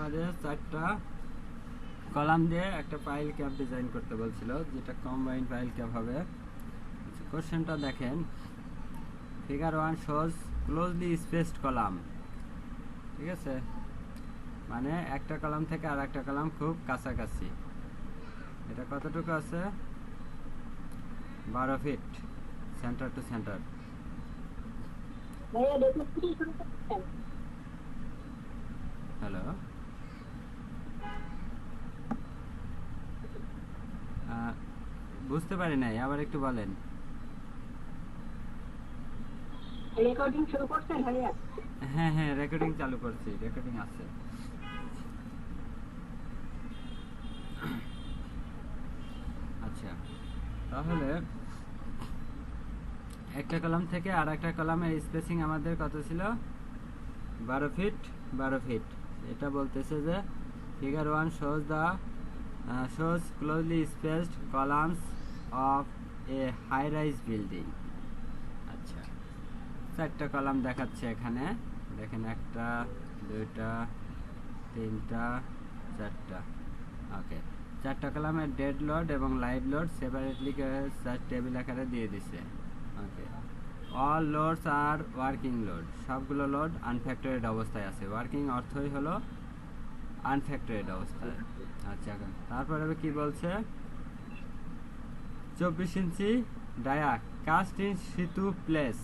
আমাদের 4টা কলাম দিয়ে একটা পাইল ক্যাপ ডিজাইন করতে বলছিল, যেটা কম্বাইন্ড পাইল ক্যাপ হবে। কোশ্চেনটা দেখেন, figure 1 shows closely spaced column. ঠিক আছে, মানে একটা কলাম থেকে আর একটা কলাম খুব কাছাকাছি। এটা কতটুকু আছে? 12 feet center to center. Hello, বুঝতে পারি নাই, আবার একটু বলেন। রেকর্ডিং শুরু করছেন ভাইয়া? হ্যাঁ হ্যাঁ, রেকর্ডিং চালু করছি, রেকর্ডিং আছে। আচ্ছা, তাহলে একটা কলাম থেকে আর একটা কলামের স্পেসিং আমাদের কত ছিল? 12 ফিট 12 ফিট। এটা বলতেছে যে figure 1 shows closely spaced columns of a high rise building। আচ্ছা, 4টা কলাম দেখাচ্ছে এখানে, দেখেন 1টা 2টা 3টা 4টা। ওকে, 4টা কলামের ডেড লোড এবং লাইভ লোড সেপারেটলি টেবিল আকারে দিয়ে দিছে। ওকে, অল লোডস আর ওয়ার্কিং লোড, সবগুলো লোড আনফ্যাক্টরেড অবস্থায় আছে। ওয়ার্কিং অর্থই হলো আনফ্যাক্টরেড অবস্থায়। আচ্ছা, তারপরে কি বলছে? 24 inch dia cast in situ place,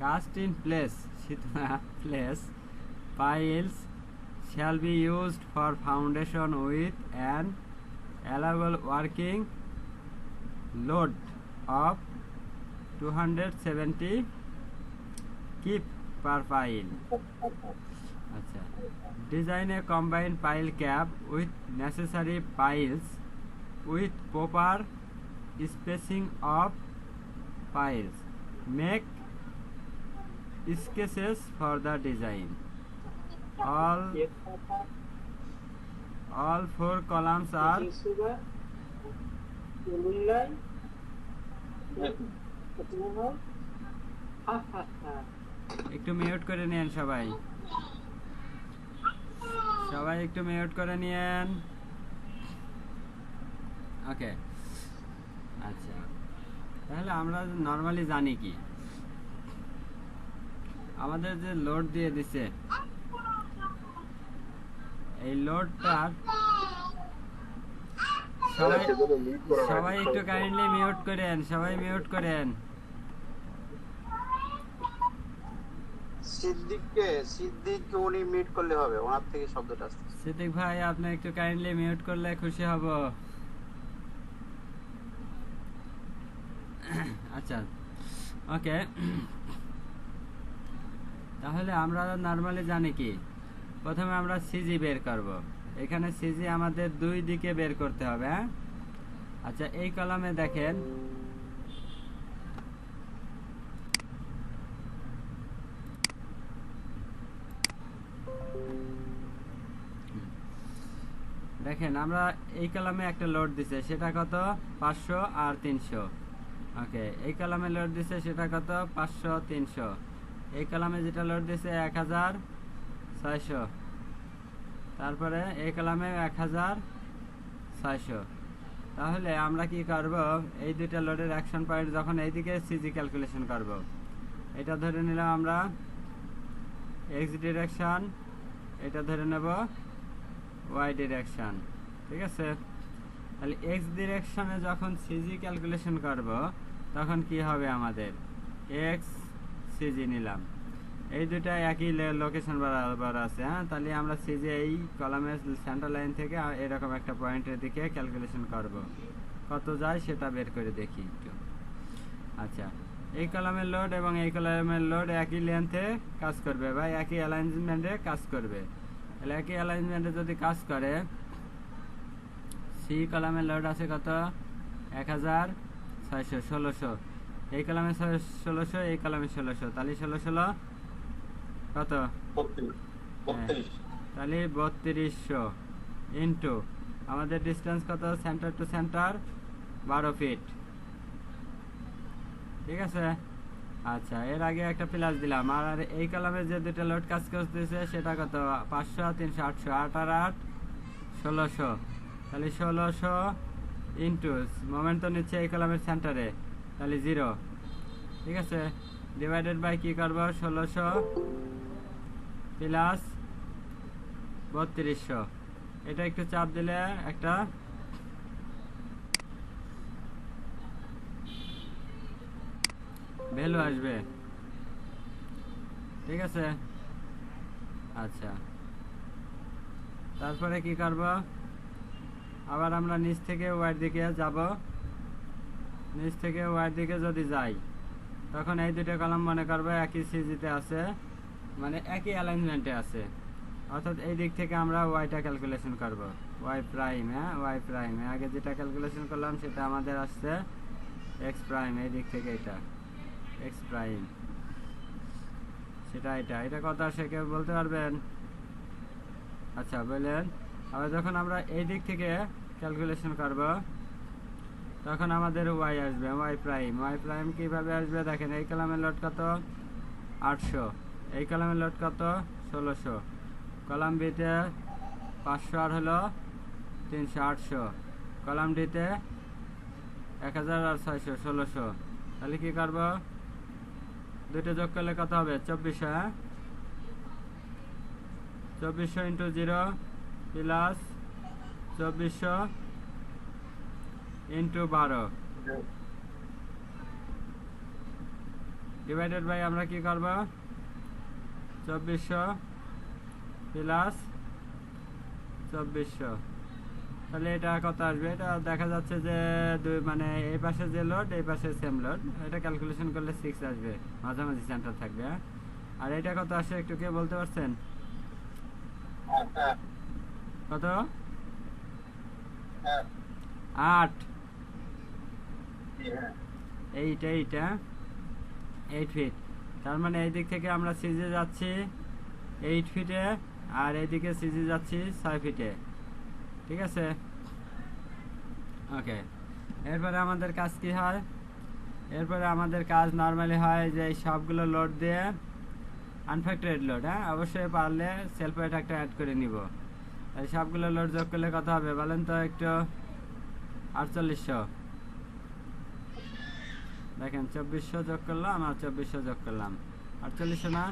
cast in place situ place piles shall be used for foundation with an allowable working load of 270 kip per pile। আচ্ছা, design a combined pile cap with necessary piles with proper spacing of piles, make sketches for the design। all 4 columns are একটু mute করে নেন সবাই, সবাই একটু mute করে নিয়েন। ওকে, আচ্ছা, তাহলে আমরা নর্মালি জানি কি, আমাদের যে লোড দিয়ে দিছে, এই লোডটার সবাই একটু কাইন্ডলি মিউট করেন, সবাই মিউট করেন। সিদ্দিককে উনি মিউট করলে হবে, ওনার থেকে শব্দটা আসছে। সিদ্দিক ভাই, আপনি একটু কাইন্ডলি মিউট করলে খুশি হব। আচ্ছা, ওকে, তাহলে আমরা নর্মালি জানি কি, প্রথমে আমরা সিজি বের করব। এখানে সিজি আমাদের 2 দিকে বের করতে হবে। হ্যাঁ, আচ্ছা, এই কলামে দেখেন দেখেন আমরা এই কলামে একটা লোড দিছে, সেটা কত? 500 আর 300। ওকে, এই কলামে লোড দিছে সেটা কত? 500 300। এই কলামে যেটা লোড দিছে 1600। তারপরে এই কলামে 1600। তাহলে আমরা কি করব, এই দুইটা লোডের অ্যাকশন পয়েন্ট যখন এইদিকে সিজি ক্যালকুলেশন করব, এটা ধরে নিলাম আমরা এক্স ডিরেকশন, এটা ধরে নেব ওয়াই ডিরেকশন। ঠিক আছে, তাহলে এক্স ডিরেকশনে যখন সিজি ক্যালকুলেশন করব তখন কি হবে, আমাদের এক্স সিজি নিলাম, এই দুটা একই লোকেশন বরাবর আছে। হ্যাঁ, তাহলে আমরা সিজি এই কলামের সেন্টার লাইন থেকে এরকম একটা পয়েন্টের দিকে ক্যালকুলেশন করব, কত যায় সেটা বের করে দেখি একটু। আচ্ছা, এই কলামের লোড এবং এই কলামের লোড একই লেন্থে কাজ করবে বা একই অ্যালাইনমেন্টে কাজ করবে। তাহলে একই অ্যালাইনমেন্টে যদি কাজ করে, সি কলামের লোড আছে কত? 1600 1600। এই কলামে 1600, এই কলামে 1600, তাহলে 16 কত? তাহলে 3200 ইন্টু আমাদের ডিস্টেন্স কত? Center to center 12 feet. ঠিক আছে, আচ্ছা, এর আগে একটা প্লাস দিলাম, আর এই কলামে যে দুটো লোড কাজ করতেছে সেটা কত? 500, 300, 800, 8 আর 8 1600। তাহলে 1600 ইন্টু মোমেন্ট তো নিচ্ছে এই কলামের সেন্টারে, তাহলে 0। ঠিক আছে, ডিভাইডেড বাই কি করবো? 1600 প্লাস 3200। এটা একটু চাপ দিলে একটা ভ্যালু আসবে। ঠিক আছে, আচ্ছা, তারপরে কি করব? আবার আমরা নিচ থেকে ওয়ার দিকে যাব। নিচ থেকে ওয়ার দিকে যদি যাই, তখন এই দুটো কলাম মনে করবো একই সিজিতে আছে, মানে একই অ্যালাইনমেন্টে আছে। অর্থাৎ এই দিক থেকে আমরা ওয়াইটা ক্যালকুলেশন করব, ওয়াই প্রাইম। হ্যাঁ, ওয়াই প্রাইম আগে যেটা ক্যালকুলেশন করলাম সেটা আমাদের আসছে এক্স প্রাইম। এই দিক থেকে এটা এক্স প্রাইম, সেটা এটা কত আসে কেউ বলতে পারবেন? আচ্ছা, বললেন। আবার যখন আমরা এই দিক থেকে ক্যালকুলেশন করব, তখন আমাদের ওয়াই আসবে, ওয়াই প্রাইম। ওয়াই প্রাইম কীভাবে আসবে দেখেন, এই কলামের লোড কত? 800। এই কলামের লোড কত? 1600। কলাম বিতে 500 আর হলো 300, 800। কলাম ডিতে 1000 আর 600, 1600। তাহলে কী করবো? দুটো যোগ করলে কত হবে? 2400। হ্যাঁ, 2400 into 0 plus 2400 into 12 divided by আমরা কি করব? 2400 প্লাস 2400। তাহলে এটা কত আসবে? এটা দেখা যাচ্ছে যে মানে এই পাশে যে লোড, এই পাশে সেম লোড। এটা ক্যালকুলেশন করলে 6 আসবে, মাঝামাঝি সেন্টার থাকবে। হ্যাঁ, আর এটা কত আসে একটু কে বলতে পারছেন? কত? 8। 8 হ্যাঁ, 8 ফিট। তার মানে এই দিক থেকে আমরা সিজে যাচ্ছি 8 ফিটে, আর এইদিকে সিজে যাচ্ছি 6 ফিটে। ঠিক আছে, ওকে। এরপরে আমাদের কাজ কি হয়? এরপরে আমাদের কাজ নর্মালি হয় যে এই সবগুলো লোড দিয়ে আনফ্যাক্টরেড লোড, হ্যাঁ অবশ্যই পারলে সেলফ ওয়েট একটা অ্যাড করে নিব। এই সবগুলো লোড যোগ করলে কত হবে বলেন তো একটু? 4800। দেখেন, 2400 যোগ করলাম আর 2400 যোগ করলাম, 4800 না?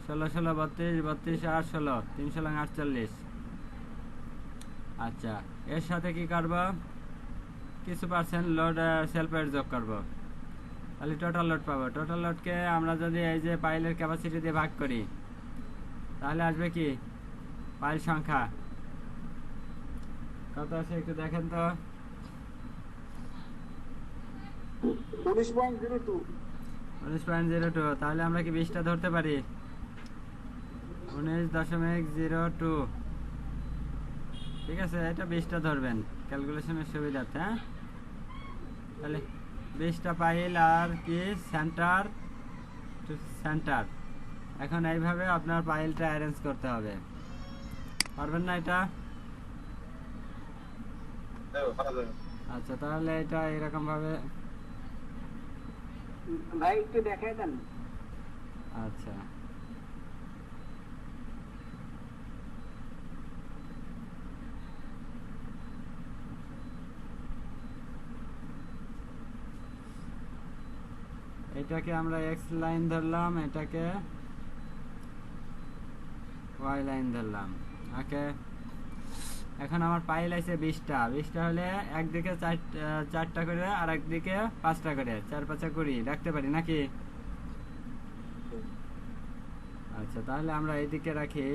16 16 32, 32 আর 16, 3 48। আচ্ছা, এর সাথে কি করব? কিছু পার্সেন্ট লোড সেলফ ওয়েট যোগ করব, তাহলে টোটাল লোড পাবো। টোটাল লোডকে আমরা যদি এই যে পাইলের ক্যাপাসিটি দিয়ে ভাগ করি, তাহলে আসবে কি? পাইল সংখ্যা কত আছে একটু দেখেন তো। 19.02। 19.02। তাহলে আমরা কি 20টা ধরতে পারি? 19.02। ঠিক আছে, এটা 20টা ধরবেন ক্যালকুলেশনের সুবিধার্থে। হ্যাঁ, তাহলে 20টা পাইল আর কি সেন্টার টু সেন্টার। এখন এইভাবে আপনার পাইলটা অ্যারেঞ্জ করতে হবে, পারবেন না এটা? আচ্ছা, তাহলে এটা এরকম ভাবে। ভাই একটু দেখাই দেন। আচ্ছা, এটাকে আমরা এক্স লাইন ধরলাম, এটাকে ওয়াই লাইন ধরলাম। ওকে, এখন আমার পাইল আছে 20টা। 20টা হলে একদিকে 4টা করে আর একদিকে 5টা করে, 4 5 20 রাখতে পারি নাকি? আচ্ছা, তাহলে আমরা এইদিকে রাখি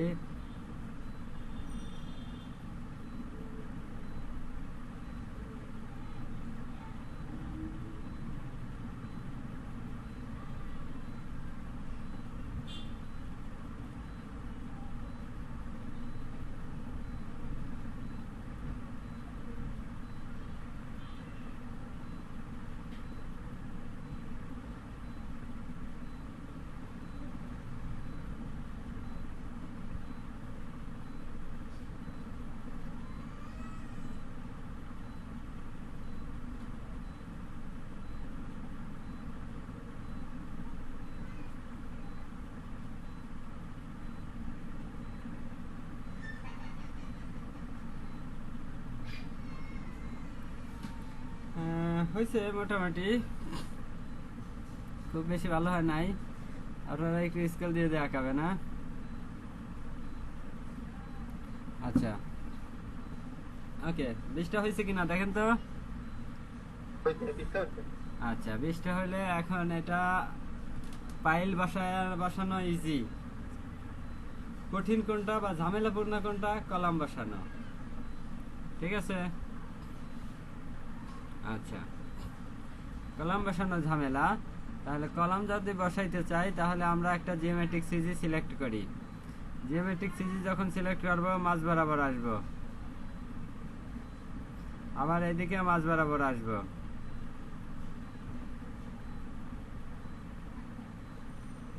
হয়েছে মোটামুটি, খুব বেশি ভালো হয় নাই। আপনারা একটু স্কেল দিয়ে দিয়ে আঁকাবে না? আচ্ছা ওকে, 20টা হয়েছে কিনা দেখেন তো। আচ্ছা 20টা হলে এখন এটা পাইল বসানো ইজি। কঠিন কোনটা বা ঝামেলাপূর্ণ কোনটা? কলাম বসানো। ঠিক আছে, আচ্ছা কলাম বসানো ঝামেলা। তাহলে কলাম যদি বসাইতে চাই তাহলে আমরা একটা জিওমেট্রিক সিজি সিলেক্ট করি। জিওমেট্রিক সিজি যখন সিলেক্ট করব মাঝ বরাবর আসব, আবার এদিকে মাঝ বরাবর আসব।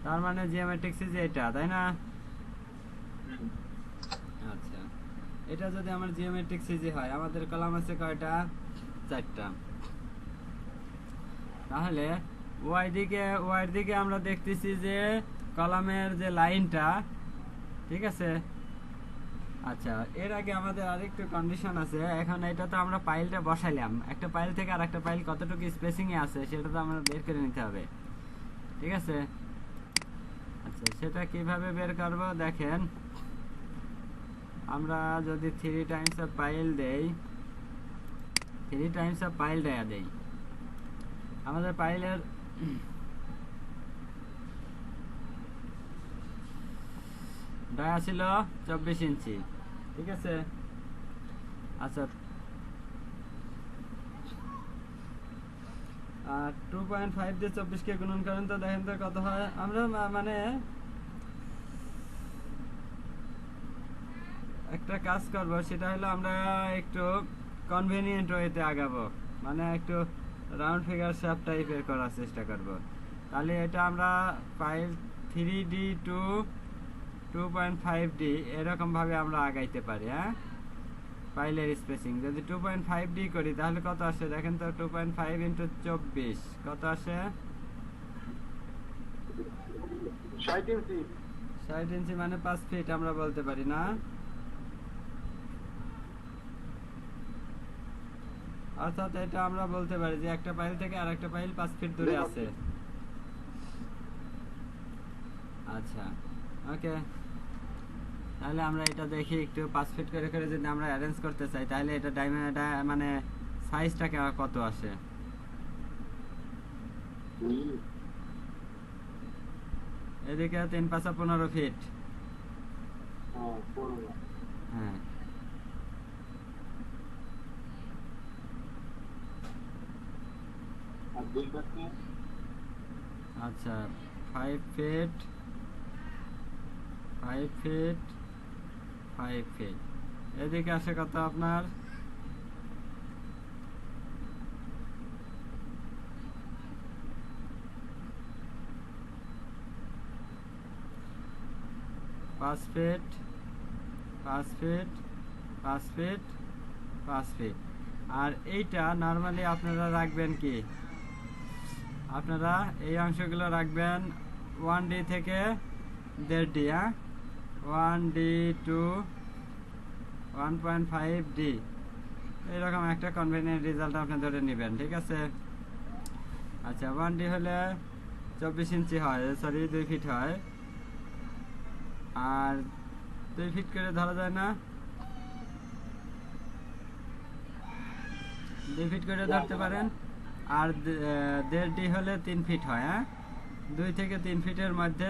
তার মানে জিওমেট্রিক সিজি এটা, তাই না? আচ্ছা, এটা যদি আমার জিওমেট্রিক সিজি হয়, আমাদের কলাম আছে কয়টা? 4টা। তাহলে ওয়াই দিকে আমরা দেখতেছি যে কলামের যে লাইনটা, ঠিক আছে। আচ্ছা, এর আগে আমাদের আরেকটু কন্ডিশন আছে। এখন এটা তো আমরা পাইলটা বসাইলাম, একটা পাইল থেকে আর একটা পাইল কতটুকু স্পেসিং এ আছে সেটা তো আমরা বের করে নিতে হবে, ঠিক আছে। আচ্ছা, সেটা কিভাবে বের করব দেখেন। আমরা যদি 3 টাইমস অফ পাইল দেই, 3 টাইমস অফ পাইল দেই, আমাদের পাইলের ডায়া ছিল 24 ইঞ্চি, ঠিক আছে। আচ্ছা, 2.5 দিয়ে 24 কে গুণন করেন তো দেখেন তো কত হয়। আমরা মানে একটা কাজ করব, সেটা হলো আমরা একটু কনভেনিয়েন্ট ওয়েতে আগাবো, মানে একটু রাউন্ড ফিগার শেপ টাইপের করার চেষ্টা করব। তাহলে এটা আমরা পাইল 3D টু 2.5D এরকম ভাবে আমরা আগাইতে পারি। হ্যাঁ, পাইলের স্পেসিং যদি 2.5D করি তাহলে কত আসে দেখেন তো। 2.5 ইন্টু 24 কত আসে? 60 ইঞ্চি মানে 5 ফিট আমরা বলতে পারি না? অর্থাৎ এটা আমরা বলতে পারি যে একটা পাইল থেকে আর একটা পাইল 5 ফিট দূরে আছে। আচ্ছা ওকে, তাহলে আমরা এটা দেখি একটু 5 ফিট করে করে যদি আমরা অ্যারেঞ্জ করতে চাই তাহলে এটা মানে সাইজটা কত আসে। এদিকে 3 5 15 ফিট। হ্যাঁ, আচ্ছা 5 ফিট 5 ফিট 5 ফিট। এদিকে আসে কত আপনার? পাঁচ ফিট 5 ফিট 5 ফিট 5 ফিট। আর এইটা নর্মালি আপনারা রাখবেন কি, আপনারা এই অংশগুলো রাখবেন 1D থেকে 1.5D। হ্যাঁ, 1D টু 1.5D এরকম একটা কনভেনিয়েন্ট রেজাল্ট আপনি ধরে নেবেন, ঠিক আছে। আচ্ছা, 1D হলে 24 ইঞ্চি হয়, সরি 2 ফিট হয়। আর 2 ফিট করে ধরা যায় না? 2 ফিট করে ধরতে পারেন। আর 1.5D হলে 3 ফিট হয়। হ্যাঁ, 2 থেকে 3 ফিটের মধ্যে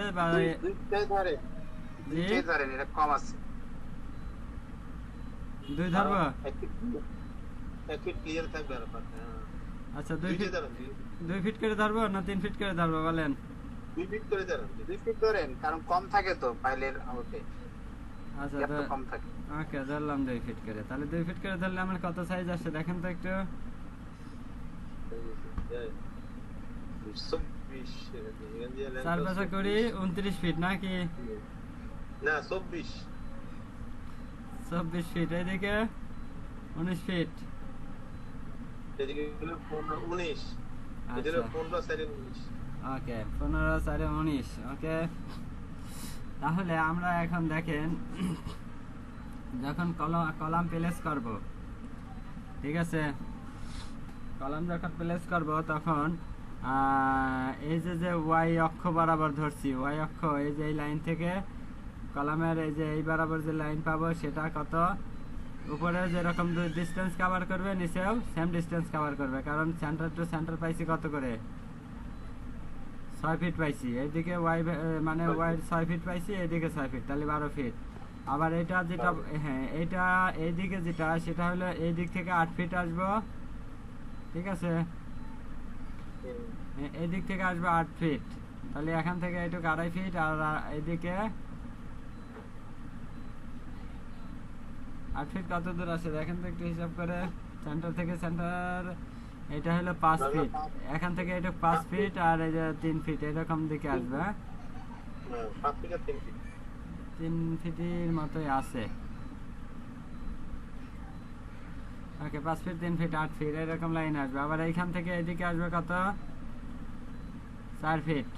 দুই ধরবো। আচ্ছা, 2 ফিট করে ধরবো না 3 ফিট করে ধরবো বলেন? 2 ফিট করে ধরেন, 2 ফিট ধরেন, কারণ কম থাকে তো পাইলের আউটে। আচ্ছা, কম থাকে। ওকে, ধরলাম 2 ফিট করে। তাহলে 2 ফিট করে ধরলে আমার কত সাইজ আসে দেখেন তো একটু। 4 5 করি 29 ফিট নাকি? না, 24 ফিট। এইদিকে 19 ফিট। এদিকে হলো 19। এদিকে 15 সাইডে 19। ওকে, 15 4 19। ওকে, তাহলে আমরা এখন দেখেন যখন কলাম প্লেস করব, ঠিক আছে, কলাম যখন প্লেস করব তখন এই যে ওয়াই অক্ষ বরাবর ধরছি, ওয়াই অক্ষ এই যে এই লাইন থেকে কলামের এই যে এই বরাবর যে লাইন পাবো সেটা কত, উপরে যেরকম ডিস্টেন্স কভার করবে নিচেও সেম ডিস্টেন্স কভার করবে, কারণ সেন্টার টু সেন্টার পাইছি কত করে 6 ফিট পাইছি, এইদিকে ওয়াই মানে ওয়াই 6 ফিট পাইছি, এইদিকে 6 ফিট, তাহলে 12 ফিট। আবার এটা যেটা হ্যাঁ এইটা এইদিকে যেটা সেটা হলো এই দিক থেকে 8 ফিট আসবো, ঠিক আছে, এই দিক থেকে আসবে 8 ফিট, তাহলে এখান থেকে এইটুকু 2.5 ফিট, আর এইদিকে 8 ফিট কত দূর আছে দেখেন তো একটু হিসাব করে, সেন্টার থেকে সেন্টার এটা হলো 5 ফিট, এখান থেকে এটা 5 ফিট আর এই যে 3 ফিট এরকম দিকে আসবে, হ্যাঁ 5 ফিট আর 3 ফিট 3 ফিটের মতোই আছে। ওকে 5 ফিট 3 ফিট 8 ফিট এরকম লাইন আসবে। আবার এইখান থেকে এদিকে আসবে কত 4 ফিট,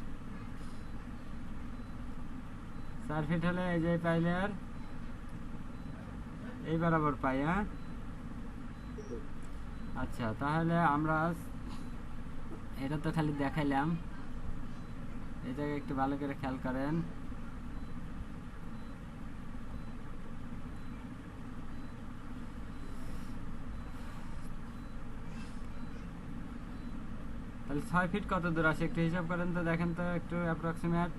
4 ফিট হলে এই যে পাইলের এই বরাবর পাই, হ্যাঁ আচ্ছা, তাহলে আমরা এটা তো খালি দেখাইলাম, এটাকে একটু ভালো করে খেয়াল করেন। তাহলে 6 ফিট কত দূর আছে একটু হিসাব করেন তো দেখেন তো একটু অ্যাপ্রক্সিমেট।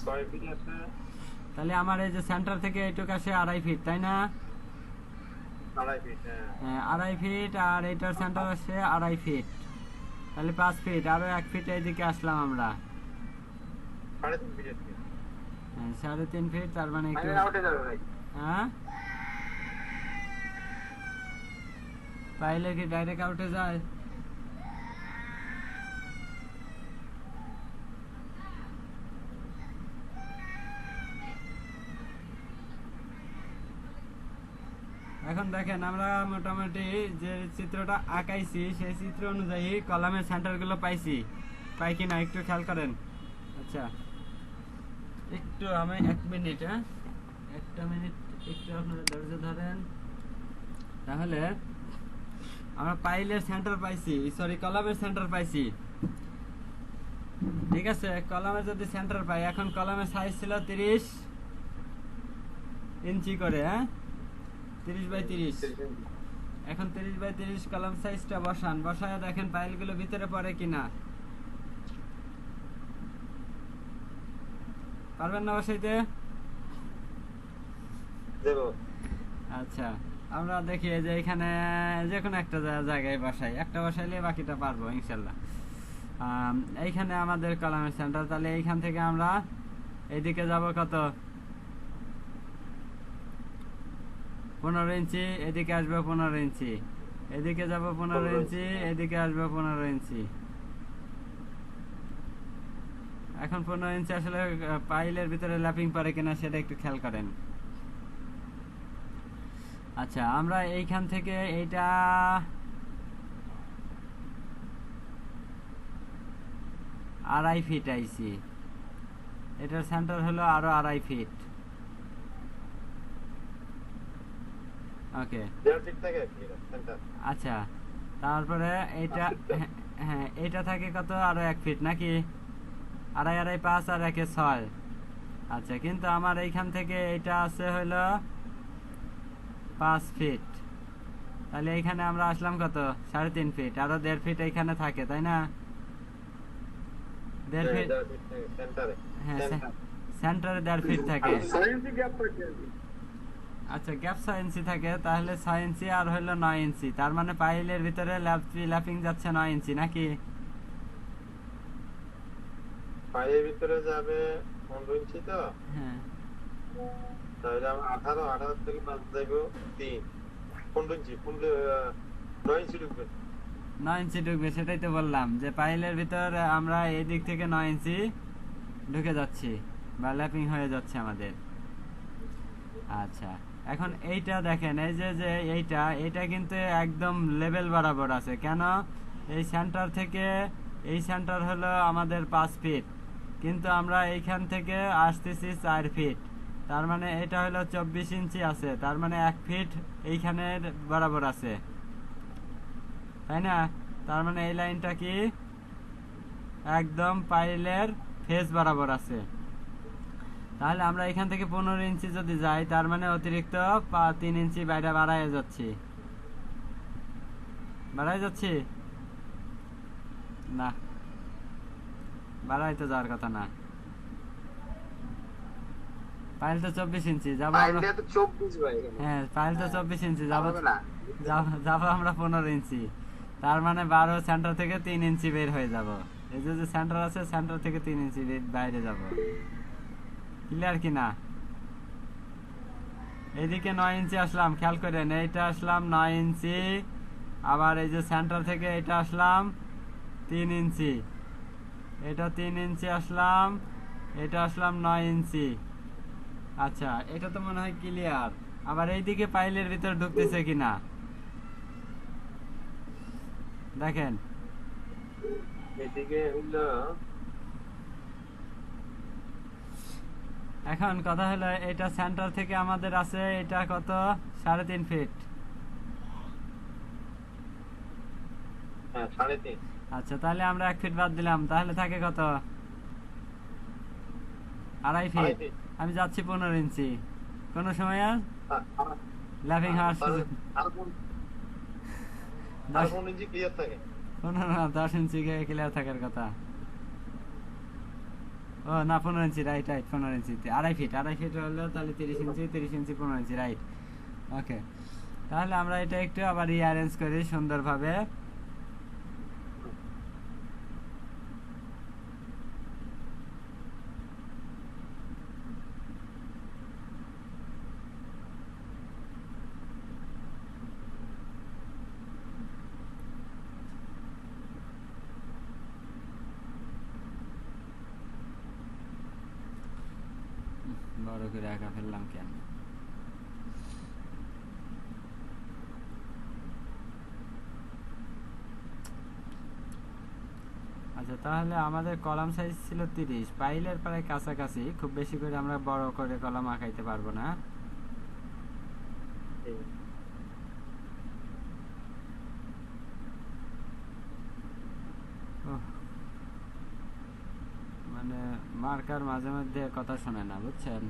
6 ফিট আছে, তাহলে আমার এই যে সেন্টার থেকে এইটুকু আসে 2.5 ফিট, তাই না? 2.5 ফিট, হ্যাঁ 2.5 ফিট, আর এইটার সেন্টার আসে 2.5 ফিট, তাহলে 5 ফিট, আরো 1 ফিট এইদিকে আসলাম আমরা, 3.5 ফিট আছে। হ্যাঁ 3.5 ফিট, তার মানে একটু ফাইনাল আউটে যাবে ভাই। হ্যাঁ পাইলে কি ডাইরেক্ট আউটে যায়? এখন দেখেন আমরা মোটামুটি যে চিত্রটা আঁকাইছি সেই চিত্র অনুযায়ী কলামের সেন্টারগুলো পাইছি, পাই কিনা একটু খেয়াল করেন। আচ্ছা একটু আমি 1 মিনিট, হ্যাঁ 1 মিনিট একটু আপনারা ধৈর্য ধরেন। তাহলে আমরা পাইলের সেন্টার পাইছি, সরি কলামের সেন্টার পাইছি, ঠিক আছে। কলামের যদি সেন্টার পাই, এখন কলামের সাইজ ছিল 30 ইঞ্চি করে, হ্যাঁ 30 বাই 30, এখন 30 বাই 30 কলাম সাইজটা বসান, বসায় দেখেন পাইলগুলো ভিতরে পড়ে কিনা, পারবেন না বসাইতে? দেব। আচ্ছা আমরা দেখি এই যে এখানে যে কোনো একটা জায়গায় বসাই, একটা বসাইলে বাকিটা পারবো ইনশাল্লাহ। এইখানে আমাদের কলামের সেন্টার, তাহলে এইখান থেকে আমরা এইদিকে যাব কত 15 ইঞ্চি, এদিকে আসবে 15 ইঞ্চি, এদিকে যাব 15 ইঞ্চি, এদিকে আসবে 15 ইঞ্চি। এখন 15 ইঞ্চি আসলে পাইলের ভিতরে ল্যাপিং পারে কিনা সেটা একটু খেয়াল করেন। আচ্ছা আমরা এইখান থেকে এইটা আড়াই ফিট আইছি, এটার সেন্টার হলো আরো 2.5 ফিট, ওকে 1.5 ফিট থাকে কি সেন্টার। আচ্ছা তারপরে এইটা হ্যাঁ এইটা থাকে কত আরো 1 ফিট নাকি, 2.5 2.5 5 আর 1 6। আচ্ছা কিন্তু আমার এইখান থেকে এইটা আছে হলো 5 ফিট, তাহলে এইখানে আমরা আসলাম কত 3.5 ফিট, আরো 1.5 ফিট এইখানে থাকে, তাই না? 1.5 ফিট সেন্টারে, হ্যাঁ সেন্টারে 1.5 ফিট থাকে। 6 ইঞ্চি গ্যাপ পড়ছে। আচ্ছা গ্যাপ 6 ইঞ্চি থাকে, তাহলে 6 ইঞ্চি আর হলো 9 ইঞ্চি, তার মানে পাইলের ভিতরে ল্যাপিং যাচ্ছে 9 ইঞ্চি নাকি? পায়ের ভিতরে যাবে 15 ইঞ্চি, তো হ্যাঁ তাহলে আমরা 18 থেকে 5 যাবো 3 15 ইঞ্চি, 9 ইঞ্চি ঢুকবে। 9 ইঞ্চি ঢুকবে, সেটাই তো বললাম যে পাইলের ভিতর আমরা এই দিক থেকে 9 ইঞ্চি ঢুকে যাচ্ছি বা ল্যাপিং হয়ে যাচ্ছে আমাদের। আচ্ছা এখন এইটা দেখেন, এই যে এইটা কিন্তু একদম লেভেল বরাবর আছে, কেন? এই সেন্টার থেকে এই সেন্টার হলো আমাদের 5 ফিট, কিন্তু আমরা এইখান থেকে আসতেছি 4 ফিট, তার মানে এটা হলো 24 ইঞ্চি আছে, তার মানে 1 ফিট এইখানের বরাবর আছে, তাই না? তার মানে এই লাইনটা কি একদম পাইলের ফেস বরাবর আছে। তাহলে আমরা এখান থেকে 15 ইঞ্চি যদি যাই, তার মানে অতিরিক্ত 3 ইঞ্চি বাইরে বাড়ায় যাচ্ছি না, বাড়াইতে যাওয়ার কথা না। পাইল তো 24 ইঞ্চি যাবো আমরা। পাইলটা তো 24 ভাই এখানে। হ্যাঁ, পাইল তো 24 ইঞ্চি যাবো, হবে না। যাবো আমরা 15 ইঞ্চি। তার মানে 12 সেন্টার থেকে 3 ইঞ্চি বের হয়ে যাব। এই যে সেন্টার আছে, সেন্টার থেকে 3 ইঞ্চি বাইরে যাব। ক্লিয়ার কি না? এইদিকে 9 ইঞ্চি আসলাম, খেয়াল করেন, এইটা আসলাম 9 ইঞ্চি, আবার এই যে সেন্টার থেকে এটা আসলাম 3 ইঞ্চি, এটা 3 ইঞ্চি আসলাম, এটা আসলাম 9 ইঞ্চি। আচ্ছা, এটা তো মনে হয় ক্লিয়ার। আবার এইদিকে পাইলের ভিতর ঢুকতেছে কিনা দেখেন। এদিকে হলো এখন কথা হলো, এটা সেন্টার থেকে আমাদের আছে এটা কত, 3.5 ফিট। 3.5। আচ্ছা, তাহলে আমরা 1 ফিট বাদ দিলাম, তাহলে থাকে কত, 2.5 ফিট। আমি যাচ্ছি 15 ইঞ্চি। কোন সময় আর লাফিং হওয়ার সুযোগ, আর কোন ইঞ্চি ক্লিয়ার থাকে? 10 ইঞ্চি ক্লিয়ার থাকার কথা। ও না, 15 ইঞ্চি, রাইট 15 ইঞ্চি, 2.5 ফিট। 2.5 ফিট হলো তাহলে 30 ইঞ্চি, 30 ইঞ্চি 15 ইঞ্চি, রাইট। ওকে, তাহলে আমরা এটা একটু আবার রিঅ্যারেঞ্জ করি সুন্দরভাবে। বড় করে আঁকা ফেললাম কেন? আচ্ছা, তাহলে আমাদের কলাম সাইজ ছিল 30, পাইলের প্রায় কাছাকাছি। খুব বেশি করে আমরা বড় করে কলাম আঁকাইতে পারবো না। মানে মার্কার মাঝে মধ্যে কথা শোনে না, বুঝছেন?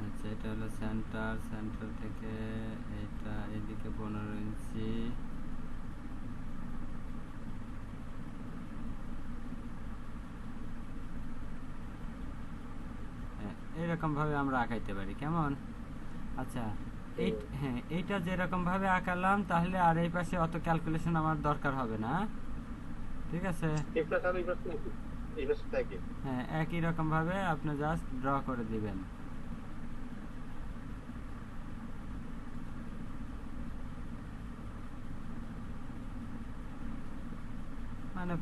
আচ্ছা, এটা হলো সেন্টার, সেন্টার থেকে এটা এদিকে 15 ইঞ্চি। এরকম ভাবে আমরা আঁকাইতে পারি, কেমন? আচ্ছা, হ্যাঁ, এইটা যেরকম ভাবে আঁকালাম, তাহলে আর এই পাশে অত ক্যালকুলেশন আমার দরকার হবে না। ঠিক আছে, হ্যাঁ, একই রকম ভাবে আপনি জাস্ট ড্র করে দিবেন। মানে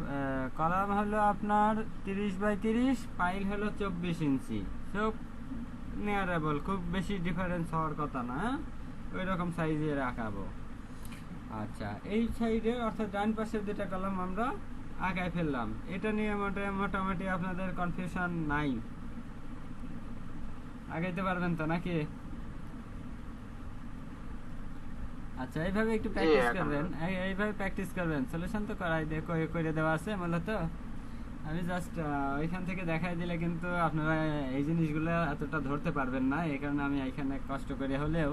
কলাম হলো আপনার 30x30, পাইল হলো 24 ইঞ্চি। সব নিয়ারেবল, খুব বেশি ডিফারেন্স হওয়ার কথা না, ওই রকম সাইজে আঁকাবো। আচ্ছা, এই সাইডে অর্থাৎ ডান পাশের যেটা কলাম আমরা আঁকায় ফেললাম, এটা নিয়ে মোটামুটি আপনাদের কনফিউশন নাই, আগাইতে পারবেন তো নাকি? আচ্ছা, এইভাবে একটু প্র্যাকটিস করবেন, এইভাবে প্র্যাকটিস করবেন। সলিউশন তো করে দেওয়া আছে মূলত, আমি জাস্ট ওইখান থেকে দেখাই দিলে কিন্তু আপনারা এই জিনিসগুলো এতটা ধরতে পারবেন না। এই কারণে আমি এখানে কষ্ট করে হলেও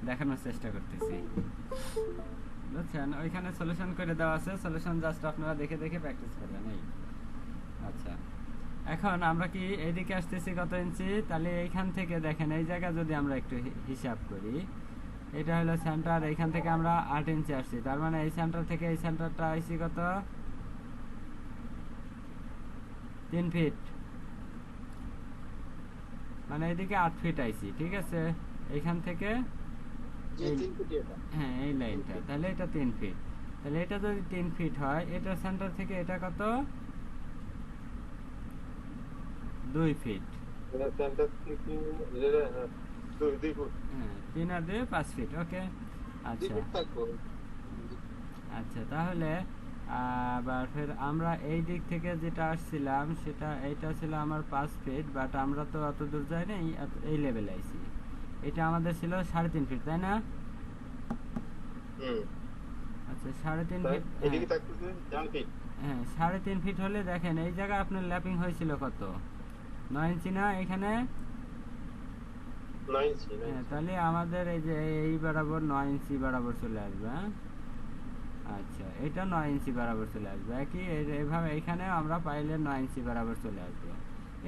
দেখানোর চেষ্টা করতেছি, বুঝছেন? ওইখানে সলিউশন করে দেওয়া আছে, সলিউশন জাস্ট আপনারা দেখে দেখে প্র্যাকটিস করবেন, এই। আচ্ছা, এখন আমরা কি এইদিকে আসতেছি কত ইঞ্চি, তাহলে এইখান থেকে দেখেন, এই জায়গা যদি আমরা একটু হিসাব করি, এটা হলো সেন্টার, এইখান থেকে আমরা 8 ইঞ্চি আসছি, তার মানে এই সেন্টার থেকে এই সেন্টারটা আইছি কত, 3 ফিট, মানে এদিকে 8 ফিট আইছি। ঠিক আছে, এইখান থেকে হ্যাঁ, এই লাইনটা, তাহলে এটা 3 ফিট। তাহলে এটা যদি 3 ফিট হয়, এটা সেন্টার থেকে এটা কত, 2 ফিট। হ্যাঁ, 3 আর 2 5 ফিট। ওকে, আচ্ছা আচ্ছা, তাহলে আবার ফের আমরা এই দিক থেকে যেটা আসছিলাম সেটা এইটা ছিল আমার 5 ফিট, বাট আমরা তো অত দূর যাই নাই, এই লেভেলে আইছি। এটা আমাদের ছিল 3.5 ফিট, তাই না? হুম আচ্ছা 3.5 তাই ফিট। এদিকে থাকতেছে 4 ফিট। হ্যাঁ 3.5 ফিট হলে দেখেন এই জায়গায় আপনার ল্যাপিং হয়েছিল কত, 9 ইঞ্চি না এখানে? 9 ইঞ্চি 9 হ্যাঁ ইঞ্চি। তাহলে আমাদের এই যে এই বরাবর 9 ইঞ্চি বরাবর চলে আসবে। হ্যাঁ আচ্ছা এটা 9 ইঞ্চি বরাবর চলে আসবে, একই এইভাবে এখানে আমরা পাইলে 9 ইঞ্চি বরাবর চলে আসবে।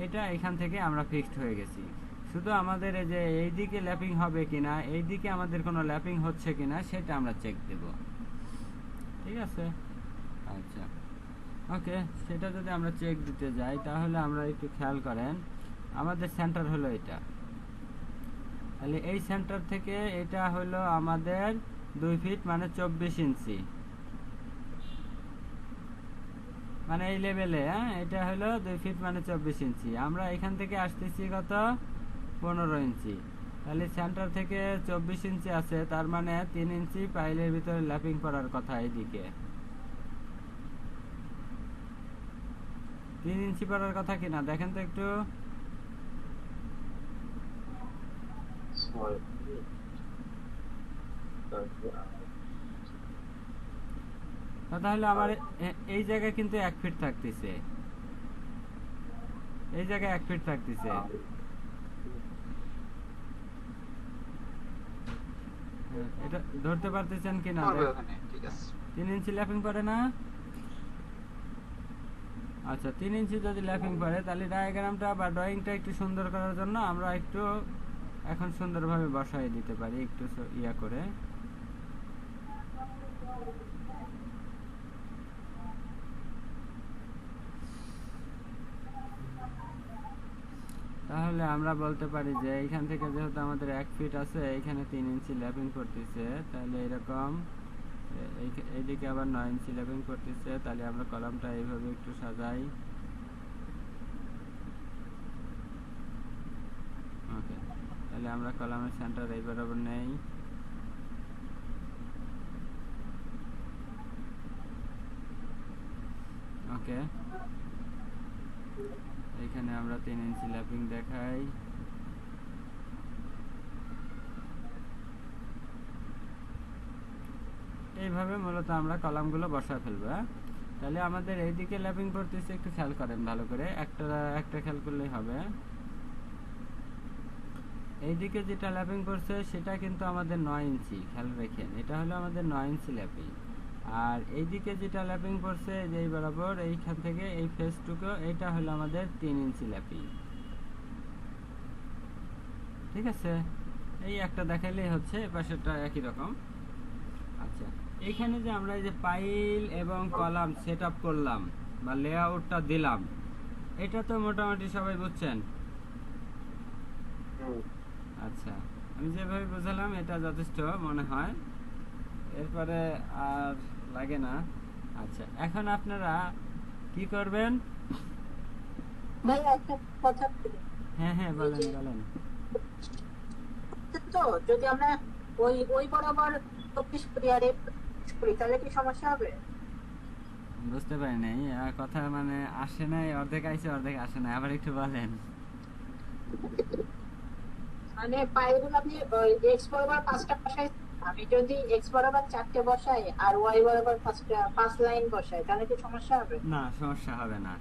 এটা এখান থেকে আমরা ফিক্সড হয়ে গেছি। শুধু আমাদের এই যে এই দিকে ল্যাপিং হবে কিনা, এই দিকে আমাদের কোনো ল্যাপিং হচ্ছে কিনা সেটা আমরা চেক দেব। ঠিক আছে, আচ্ছা ওকে। সেটা যদি আমরা চেক দিতে যাই তাহলে আমরা একটু খেয়াল করেন, আমাদের সেন্টার হলো এটা, তাহলে এই সেন্টার থেকে এটা হলো আমাদের 2 ফিট মানে 24 ইঞ্চি, মানে এই লেভেলে। হ্যাঁ এটা হলো 2 ফিট মানে 24 ইঞ্চি। আমরা এখান থেকে আসতেছি কত, 15 ইঞ্চি। তাহলে সেন্টার থেকে 24 ইঞ্চি আছে, তার মানে 3 ইঞ্চি পাইলের ভিতরে ল্যাপিং করার কথা। এইদিকে 3 ইঞ্চি পড়ার কথা কিনা দেখেন তো একটু। কথা হলো আমার এই জায়গায় কিন্তু 1 ফিট থাকতেছে, এই জায়গায় 1 ফিট থাকতেছে। এটা ধরতে পারতেছেন কিনা? 3 ইঞ্চি ল্যাপিং পড়ে না? আচ্ছা 3 ইঞ্চি যদি ল্যাপিং পড়ে তাহলে ডায়াগ্রামটা বা ড্রয়িংটা একটু সুন্দর করার জন্য আমরা একটু এখন সুন্দরভাবে বসাই দিতে পারি, একটু ইয়া করে। তাহলে আমরা বলতে পারি যে এইখান থেকে যেহেতু আমাদের 1 ফিট আছে, এইখানে 3 ইঞ্চি ল্যাপিং করতেছে, তাহলে এরকম এইদিকে আবার 9 ইঞ্চি ল্যাপিং করতেছে। তাহলে আমরা কলামটা এইভাবে একটু সাজাই। ওকে, তাহলে আমরা কলামের সেন্টার এই বরাবর নেই। ওকে, এইখানে আমরা 3 ইঞ্চি ল্যাপিং দেখাই। এইভাবে মূলত আমরা কলামগুলো বসায় ফেলবো। তাহলে আমাদের এইদিকে ল্যাপিং করতেছে, একটু খেয়াল করেন ভালো করে, একটা খেয়াল করলেই হবে। এইদিকে যেটা ল্যাপিং করছে সেটা কিন্তু আমাদের 9 ইঞ্চি, খেয়াল রাখেন এটা হলো আমাদের 9 ইঞ্চি ল্যাপিং। আর এইদিকে যেটা ল্যাপিং করছে যেই বরাবর এইখান থেকে এই ফেসটুকু, এটা হলো আমাদের 3 ইঞ্চি ল্যাপিং। ঠিক আছে, এই একটা দেখাইলেই হচ্ছে, পাশেরটা একই রকম। আচ্ছা এইখানে যে আমরা এই যে পাইল এবং কলাম সেট আপ করলাম বা লেআউটটা দিলাম, এটা তো মোটামুটি সবাই বুঝছেন। আচ্ছা আমি যেভাবে বোঝালাম এটা যথেষ্ট মনে হয়, এরপরে আর লাগে না। আচ্ছা এখন আপনারা কি করবেন? ভাই একটা কথা হ্যাঁ হ্যাঁ বলেন বলেন। তো যদি আমরা ওই ওই বরাবর 24 করি আর করি তাহলে কি সমস্যা হবে? বুঝতে পারি নাই কথা, মানে আসে নাই, অর্ধেক আইছে অর্ধেক আসে নাই, আবার একটু বলেন। মানে পাইলগুলো আপনি এক্স বরাবর 5টা বসাই, আমি যদি এক্স বরাবর 4টে বসাই আর ওয়াই বরাবর 5 লাইন বসাই তাহলে কি সমস্যা হবে? না সমস্যা হবে না,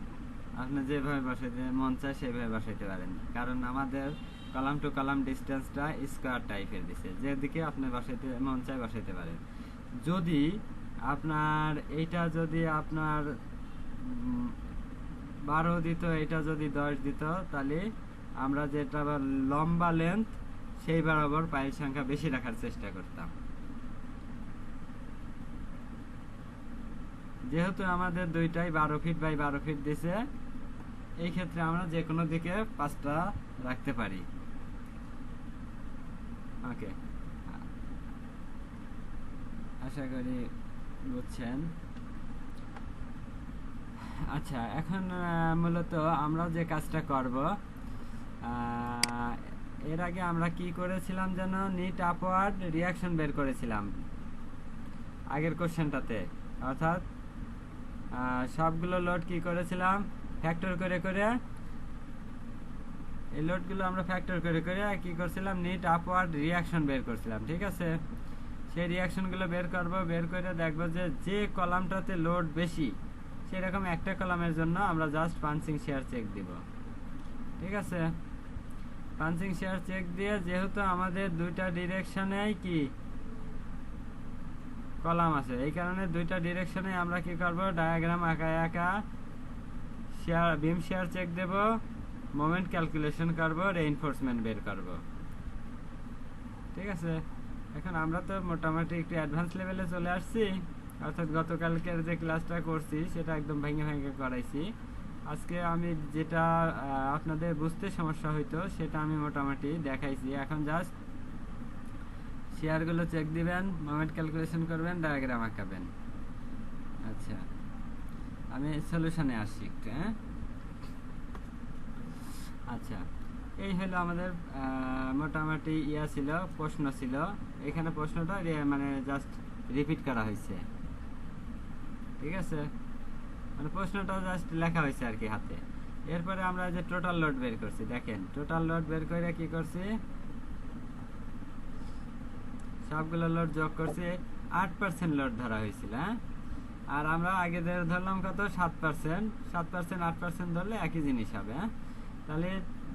আপনি যেভাবে বসাইতে মন চায় সেভাবে বসাইতে পারেন, কারণ আমাদের কলাম টু কলাম ডিস্টেন্সটা স্কোয়ার টাইপের দিছে, যেদিকে আপনি বসাইতে মন চায় বসাইতে পারেন। যদি আপনার এইটা যদি আপনার 12 দিত, এটা যদি 10 দিত, তাহলে আমরা যেটা লম্বা লেন্থ সেই বরাবর পাইল সংখ্যা বেশি রাখার চেষ্টা করতাম। যেহেতু আমাদের দুইটাই 12 ফিট বাই 12 ফিট দিছে, এই ক্ষেত্রে আমরা যে কোনো দিকে 5টা রাখতে পারি। ওকে, আশা করি বুঝছেন। আচ্ছা এখন মূলত আমরা যে কাজটা করব, এর আগে আমরা কি করেছিলাম যেন, নিট আপওয়ার্ড রিয়াকশন বের করেছিলাম আগের কোশ্চেনটাতে, অর্থাৎ সবগুলো লোড কি করেছিলাম ফ্যাক্টর করে করে, এই লোডগুলো আমরা ফ্যাক্টর করে করে কি করছিলাম নিট আপওয়ার্ড রিয়াকশন বের করছিলাম। ঠিক আছে, সেই রিয়াকশনগুলো বের করব, বের করে দেখব যে যে কলামটাতে লোড বেশি সেরকম একটা কলামের জন্য আমরা জাস্ট পাঞ্চিং শেয়ার চেক দিব। ঠিক আছে, পাঞ্চিং শেয়ার চেক দিয়ে যেহেতু আমাদের দুইটা ডিরেকশনেই কি কলাম আছে, এই কারণে দুইটা ডিরেকশনে আমরা কি করব ডায়াগ্রাম আঁকা আঁকা শেয়ার বিম শেয়ার চেক দেব, মোমেন্ট ক্যালকুলেশন করব, রেইনফোর্সমেন্ট বের করব। ঠিক আছে, এখন আমরা তো মোটামুটি একটু অ্যাডভান্স লেভেলে চলে আসছি, অর্থাৎ গতকালকের যে ক্লাসটা করছি সেটা একদম ভেঙে ভেঙে করাইছি। আজকে আমি যেটা আপনাদের বুঝতে সমস্যা হইতো সেটা আমি মোটামুটি দেখাইছি। এখন জাস্ট শেয়ারগুলো চেক দিবেন, মোমেন্ট ক্যালকুলেশন করবেন, ডায়াগ্রাম আঁকাবেন। আচ্ছা, আমি সলিউশনে আসছি একটু। হ্যাঁ, আচ্ছা, এই হলো আমাদের মোটামুটি ছিল, প্রশ্ন ছিল। এখানে প্রশ্নটা মানে জাস্ট রিপিট করা হয়েছে। ঠিক আছে, মানে প্রশ্নটা জাস্ট লেখা হয়েছে আর কি হাতে। এরপরে আমরা যে টোটাল লোড বের করছি, দেখেন টোটাল লোড বের করে কি করছি, সবগুলো লোড যোগ করছি, 8% লোড ধরা হয়েছিল। হ্যাঁ, আর আমরা আগে ধরলাম কত 7%, 7% 8% ধরলে একই জিনিস হবে। হ্যাঁ, তাহলে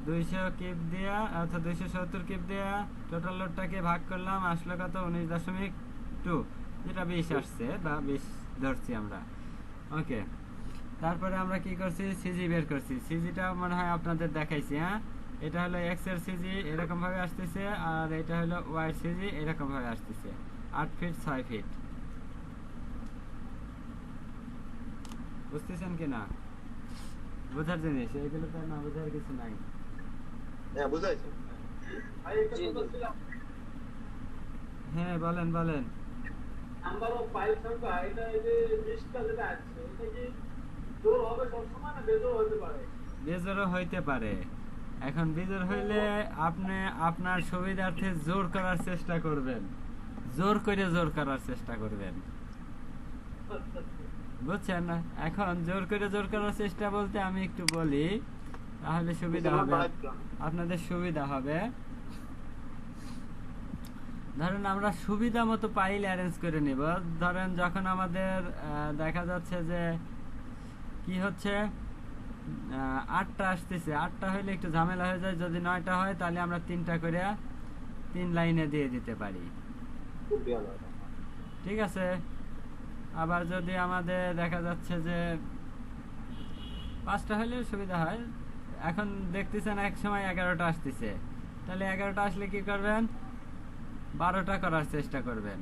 200 কিপ দেয়া অর্থাৎ 270 কিপ দেয়া টোটাল লোডটাকে ভাগ করলাম, আসলো কত 19.2, যেটা 20 আসছে বা 20 ধরছি আমরা। ওকে, তারপরে আমরা কি করছি সিজি বের করছি। সিজিটা মনে হয় আপনাদের দেখাইছি। হ্যাঁ, এটা হলো এক্স এর সিজি এরকম ভাবে আসতেছে, আর এটা হলো ওয়াই সিজি এরকম ভাবে আসতেছে, 8 ফিট 6 ফিট। বুঝতেছেন কিনা? বোঝার জিনিস, এইগুলো তো না বোঝার কিছু নাই। হ্যাঁ, বুঝাইছি। হ্যাঁ, বলেন বলেন। নাম্বার অফ পাইল সংখ্যা, এটা এই যে লিস্টটা যেটা আছে এটা কি জোর হবে সবসময় না বেজোর হতে পারে? বেজোরও হইতে পারে। এখন বেজোর হইলে আপনি আপনার সুবিধার্থে জোর করার চেষ্টা করবেন, জোর করার চেষ্টা করবেন। বুঝছেন না? এখন জোর করার চেষ্টা বলতে আমি একটু বলি, তাহলে সুবিধা হবে, আপনাদের সুবিধা হবে। ধরেন আমরা সুবিধা মতো পাইল অ্যারেঞ্জ করে নিব। ধরেন যখন আমাদের দেখা যাচ্ছে যে কি হচ্ছে 8টা আসতেছে, 8টা হইলে একটু ঝামেলা হয়ে যায়। যদি 9টা হয় তাহলে আমরা 3টা করে 3 লাইনে দিয়ে দিতে পারি। ঠিক আছে, আবার যদি আমাদের দেখা যাচ্ছে যে 5টা হলে সুবিধা হয়। এখন দেখতেছেন এক সময় 11টা আসতেছে, তাহলে 11টা আসলে কি করবেন 12টা করার চেষ্টা করবেন,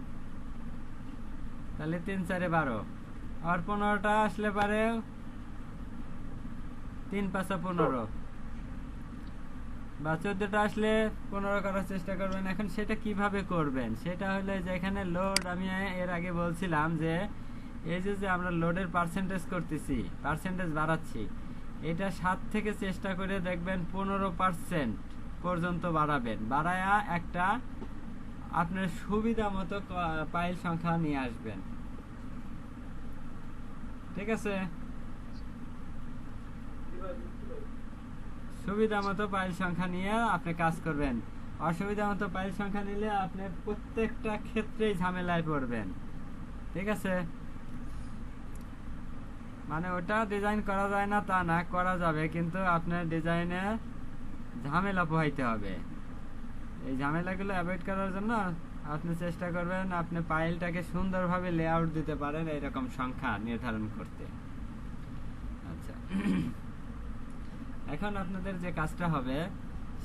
তাহলে 3 4 12। আর 15টা আসলে পারে 3 5 15, বা 14টা আসলে 15 করার চেষ্টা করবেন। এখন সেটা কিভাবে করবেন, সেটা হলো যে এখানে লোড আমি এর আগে বলছিলাম যে এই যে আমরা লোডের পার্সেন্টেজ করতেছি, পার্সেন্টেজ বাড়াচ্ছি, এটা 7 থেকে চেষ্টা করে দেখবেন 15% পর্যন্ত বাড়াবেন। বাড়ায়া একটা আপনার সুবিধা মতো পাইল সংখ্যা নিয়ে আসবেন। ঠিক আছে, সুবিধা মতো পাইল সংখ্যা নিয়ে আপনি কাজ করবেন। অসুবিধা মতো পাইল সংখ্যা নিলে আপনি প্রত্যেকটা ক্ষেত্রেই ঝামেলায় পড়বেন। ঠিক আছে, মানে ওটা ডিজাইন করা যায় না তা না, করা যাবে, কিন্তু আপনার ডিজাইনে ঝামেলা পোহাইতে হবে। এই ঝামেলাগুলো অ্যাভয়েড করার জন্য আপনি চেষ্টা করবেন আপনি পাইলটাকে সুন্দরভাবে লেআউট দিতে পারেন এইরকম সংখ্যা নির্ধারণ করতে। আচ্ছা, এখন আপনাদের যে কাজটা হবে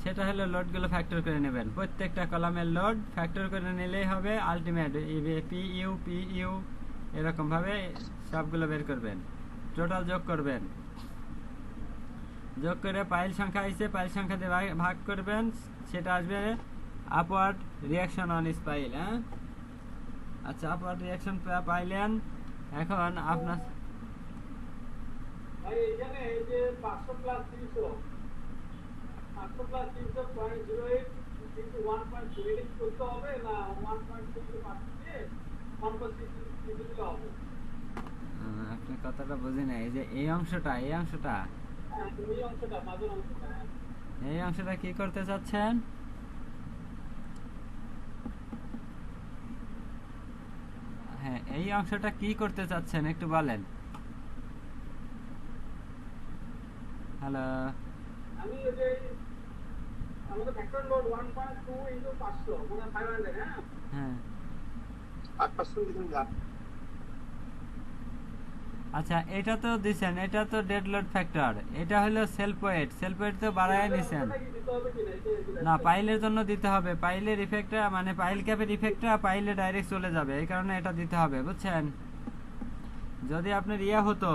সেটা হলো লোডগুলো ফ্যাক্টর করে নেবেন। প্রত্যেকটা কলামের লোড ফ্যাক্টর করে নিলেই হবে। আলটিমেট পিইউ পিইউ এরকম ভাবে সবগুলো বের করবেন, টোটাল যোগ করবেন, যোগ করে পাইল সংখ্যা আইছে পাইল সংখ্যা দিয়ে ভাগ করবেন, সেটা আসবে আপওয়ার্ড রিয়াকশন অন স্পাইল। হ্যাঁ, আচ্ছা, আপওয়ার্ড রিয়াকশন পাইলেন। এখন আপনার ভাই এখানে এই যে 500 প্লাস 300 0.08 কিন্তু 1.28 করতে হবে না 1.2 দিয়ে 1.6 দিতে হবে? আপনার কথা কথাটা বুঝি না। এই যে এই অংশটা এই অংশটা মাঝের অংশটা, হ্যাঁ। এই অংশটা কি করতে চাচ্ছেন? হ্যাঁ, এই অংশটা কি করতে চাচ্ছেন একটু বলেন। হ্যালো, আমি ওই যে আমাদের ফ্যাক্টর লোড 1.2 ইনটু 500 মানে 500, হ্যাঁ। হ্যাঁ 8% দিবেন যা। আচ্ছা, এটা তো দিছেন, এটা তো ডেড লোড ফ্যাক্টর, এটা হলো সেলফ ওয়েট। সেলফ ওয়েট তো বাড়ায় নিছেন। ওটা কি দিতে হবে কি না না, পাইলের জন্য দিতে হবে। পাইলের ইফেক্টটা মানে পাইল ক্যাপের ইফেক্টটা পাইলে ডাইরেক্ট চলে যাবে, এই কারণে এটা দিতে হবে, বুঝছেন? যদি আপনার ইয়ে হতো,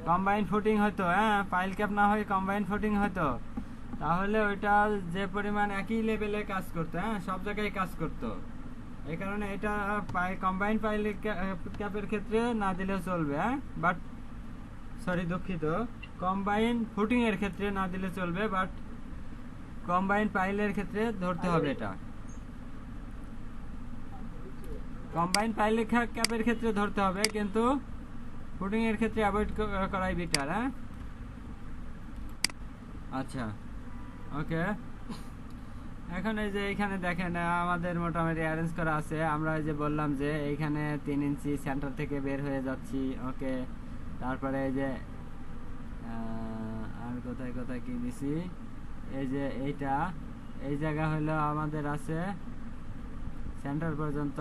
কম্বাইন ফুটিং হতো, হ্যাঁ, পাইল ক্যাপ না হয়ে কম্বাইন ফুটিং হতো, তাহলে ওইটা যে পরিমাণ একই লেভেলে কাজ করতো, হ্যাঁ, সব জায়গায় কাজ করতো। এই কারণে এটা কম্বাইন পাইল ক্যাপের ক্ষেত্রে না দিলেও চলবে, হ্যাঁ, বাট সরি দুঃখিত, কম্বাইন ফুটিং এর ক্ষেত্রে না দিলে চলবে, বাট কম্বাইন পাইলের ক্ষেত্রে ধরতে হবে এটা। কম্বাইন পাইল ক্যাপের ক্ষেত্রে ধরতে হবে, কিন্তু ফুটিং এর ক্ষেত্রে অ্যাভয়েড করাই বেটার, হ্যাঁ। আচ্ছা, ওকে। এখন এই যে এইখানে দেখেন আমাদের মোটামুটি অ্যারেঞ্জ করা আছে। আমরা এই যে বললাম যে এইখানে 3 ইঞ্চি সেন্টার থেকে বের হয়ে যাচ্ছি, ওকে। তারপরে এই যে আর কোথায় কোথায় কি দিছি, এই যে এইটা এই জায়গা হলো আমাদের আছে সেন্টার পর্যন্ত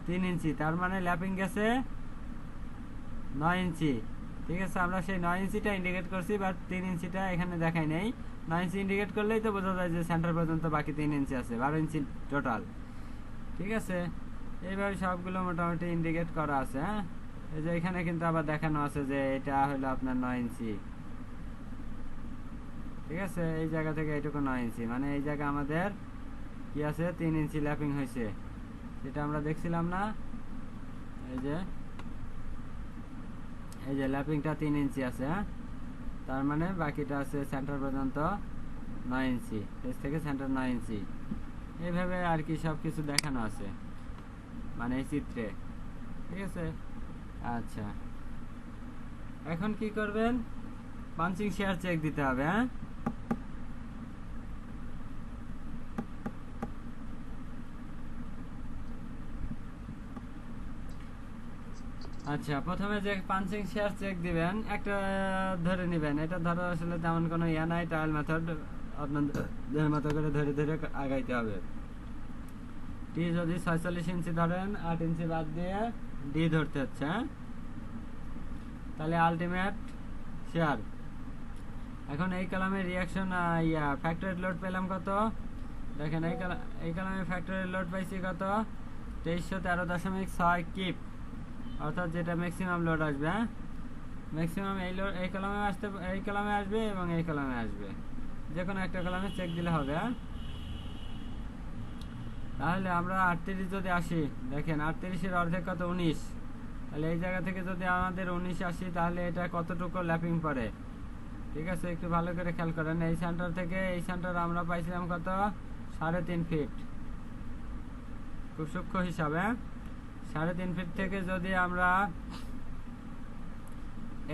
3 ইঞ্চি, তার মানে ল্যাপিং গেছে 9 ইঞ্চি। ঠিক আছে, আমরা সেই 9 ইঞ্চিটা ইন্ডিকেট করছি, বাট 3 ইঞ্চিটা এখানে দেখাই নেই। 9 ইঞ্চি ইন্ডিকেট করলেই তো বোঝা যায় যে সেন্টার পর্যন্ত বাকি 3 ইঞ্চি আছে, 12 ইঞ্চি টোটাল। ঠিক আছে, এইভাবে সবগুলো মোটামুটি ইন্ডিকেট করা আছে, হ্যাঁ। এই যে এখানে কিন্তু আবার দেখানো আছে যে এটা হলো আপনার 9 ইঞ্চি। ঠিক আছে, এই জায়গা থেকে এইটুকু 9 ইঞ্চি, মানে এই জায়গা আমাদের কি আছে 3 ইঞ্চি ল্যাপিং হয়েছে, যেটা আমরা দেখছিলাম না। এই যে ল্যাপিংটা 3 ইঞ্চি আছে, হ্যাঁ, তার মানে বাকিটা আছে সেন্টার পর্যন্ত 9 ইঞ্চি, ফেস থেকে সেন্টার 9 ইঞ্চি। এইভাবে আর কি সব কিছু দেখানো আছে মানে এই চিত্রে। ঠিক আছে, আচ্ছা, এখন কি করবেন? পাঞ্চিং শেয়ার চেক দিতে হবে, হ্যাঁ। আচ্ছা, প্রথমে যে পাঞ্চিং শেয়ার চেক দিবেন একটা ধরে নেবেন। এটা ধরো আসলে তেমন কোনো ইয়া নাই, ট্রায়াল মেথড, আপনাদের মতো করে ধরে ধরে আগাইতে হবে। টি যদি 46 ইঞ্চি ধরেন, 8 ইঞ্চি বাদ দিয়ে ডি ধরতে হচ্ছে, হ্যাঁ, তাহলে আলটিমেট শেয়ার। এখন এই কলামের রিয়াকশন ফ্যাক্টরি লোড পেলাম কত? দেখেন এই কলামে ফ্যাক্টরি লোড পাইছি কত? 2313.6 কিপ, অর্থাৎ যেটা ম্যাক্সিমাম লোড আসবে, হ্যাঁ, ম্যাক্সিমাম এই কলামে আসবে এবং এই কলামে আসবে, যে কোনো একটা কলামে চেক দিলে হবে, হ্যাঁ। তাহলে আমরা 38 যদি আসি, দেখেন 38-এর অর্ধেক কত? 19। তাহলে এই জায়গা থেকে যদি আমাদের 19 আসি, তাহলে এটা কতটুকু ল্যাপিং পড়ে? ঠিক আছে, একটু ভালো করে খেয়াল করেন। এই সেন্টার থেকে এই সেন্টার আমরা পাইছিলাম কত? 3.5 ফিট, খুব সূক্ষ্ম হিসাবে। 3.5 ফিট থেকে যদি আমরা